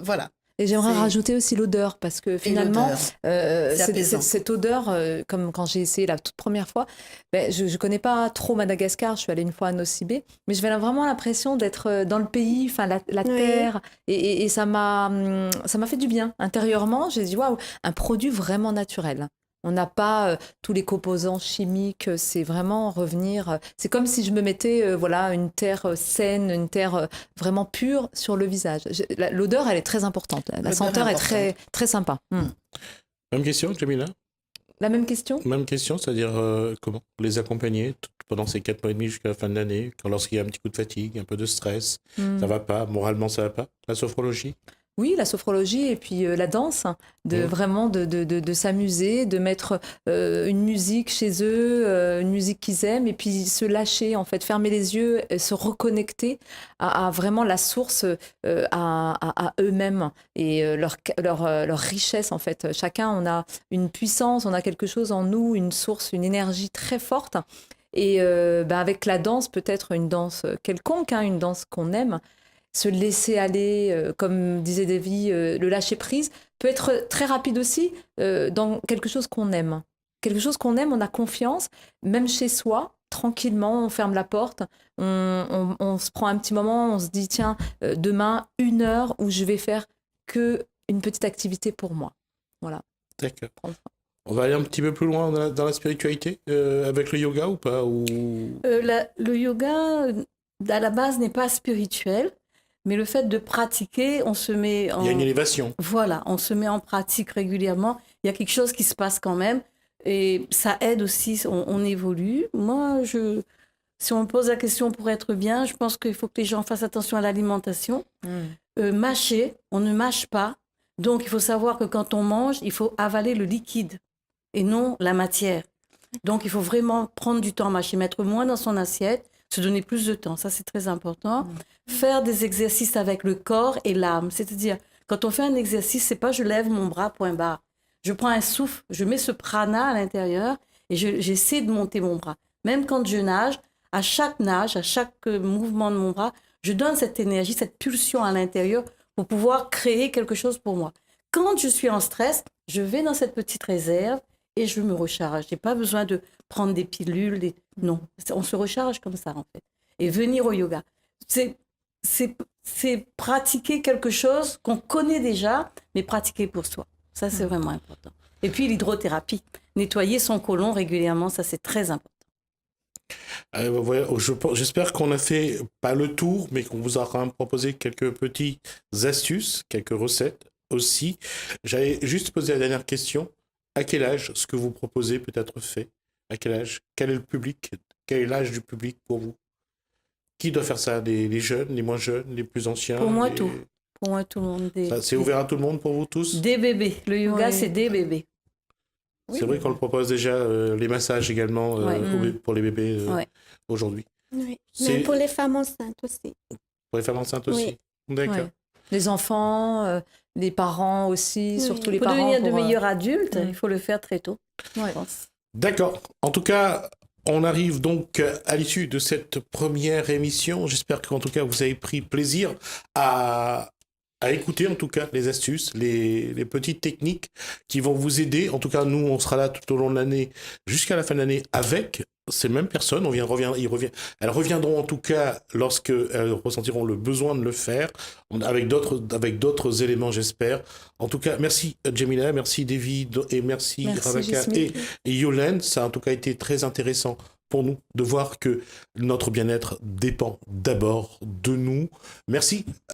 Voilà. Et j'aimerais rajouter aussi l'odeur, parce que finalement, cette odeur, comme quand j'ai essayé la toute première fois, je ne connais pas trop Madagascar, je suis allée une fois à Nosy-Be, mais j'avais vraiment l'impression d'être dans le pays, enfin la terre, et ça m'a fait du bien. Intérieurement, j'ai dit, waouh, un produit vraiment naturel. On n'a pas tous les composants chimiques, c'est vraiment revenir. C'est comme si je me mettais une terre saine, une terre vraiment pure sur le visage. L'odeur, elle est très importante. La senteur est très, très sympa. Même question, Jamila? La même question? Même question, c'est-à-dire comment les accompagner pendant ces 4 mois et demi jusqu'à la fin de l'année, lorsqu'il y a un petit coup de fatigue, un peu de stress, ça va pas, moralement ça va pas, la sophrologie? Oui, la sophrologie et puis la danse, vraiment de s'amuser, de mettre une musique chez eux, une musique qu'ils aiment, et puis se lâcher, en fait, fermer les yeux, et se reconnecter à vraiment la source, à eux-mêmes et leur richesse, en fait. Chacun, on a une puissance, on a quelque chose en nous, une source, une énergie très forte. Et avec la danse, peut-être une danse quelconque, une danse qu'on aime, se laisser aller, comme disait Davy, le lâcher prise peut être très rapide aussi dans quelque chose qu'on aime. Quelque chose qu'on aime, on a confiance, même chez soi, tranquillement, on ferme la porte, on se prend un petit moment, on se dit tiens, demain, 1 heure où je vais faire que une petite activité pour moi. Voilà. D'accord. On va aller un petit peu plus loin dans la spiritualité avec le yoga ou pas Le yoga, à la base, n'est pas spirituel. Mais le fait de pratiquer, on se met en... Il y a une élévation. Voilà, on se met en pratique régulièrement. Il y a quelque chose qui se passe quand même. Et ça aide aussi, on évolue. Moi, si on me pose la question pour être bien, je pense qu'il faut que les gens fassent attention à l'alimentation. Mâcher, on ne mâche pas. Donc, il faut savoir que quand on mange, il faut avaler le liquide et non la matière. Donc, il faut vraiment prendre du temps à mâcher, mettre moins dans son assiette, se donner plus de temps, ça c'est très important. Faire des exercices avec le corps et l'âme, c'est-à-dire quand on fait un exercice, c'est pas je lève mon bras, point barre. Je prends un souffle, je mets ce prana à l'intérieur et j'essaie de monter mon bras. Même quand je nage, à chaque mouvement de mon bras, je donne cette énergie, cette pulsion à l'intérieur pour pouvoir créer quelque chose pour moi. Quand je suis en stress, je vais dans cette petite réserve et je me recharge. Je n'ai pas besoin de prendre des pilules. Non, on se recharge comme ça, en fait. Et venir au yoga, c'est pratiquer quelque chose qu'on connaît déjà, mais pratiquer pour soi. Ça, c'est vraiment important. Et puis, l'hydrothérapie. Nettoyer son côlon régulièrement, ça, c'est très important. Voilà, j'espère qu'on a fait, pas le tour, mais qu'on vous a quand même proposé quelques petites astuces, quelques recettes aussi. J'allais juste poser la dernière question. À quel âge ce que vous proposez peut être fait? À quel âge? Quel est le public? Quel est l'âge du public pour vous? Qui doit faire ça? Les jeunes, les moins jeunes, les plus anciens? Pour moi, tout. Pour moi, tout le monde. C'est ouvert à tout le monde pour vous tous? Des bébés. Le yoga, c'est des bébés. C'est vrai qu'on le propose déjà, les massages également pour les bébés aujourd'hui. Oui, même pour les femmes enceintes aussi. Pour les femmes enceintes aussi? D'accord. Ouais. Les enfants, les parents aussi, surtout les pour parents. Devenir de meilleurs adultes, il faut le faire très tôt, je pense. D'accord. En tout cas, on arrive donc à l'issue de cette première émission. J'espère qu'en tout cas, vous avez pris plaisir à écouter en tout cas les astuces, les petites techniques qui vont vous aider. En tout cas, nous, on sera là tout au long de l'année, jusqu'à la fin de l'année, avec ces mêmes personnes. Elles reviendront en tout cas lorsqu'elles ressentiront le besoin de le faire, avec d'autres éléments, j'espère. En tout cas, merci Jemila, merci Davy et merci Ravaka et Yolène. Ça a en tout cas été très intéressant pour nous de voir que notre bien-être dépend d'abord de nous. Merci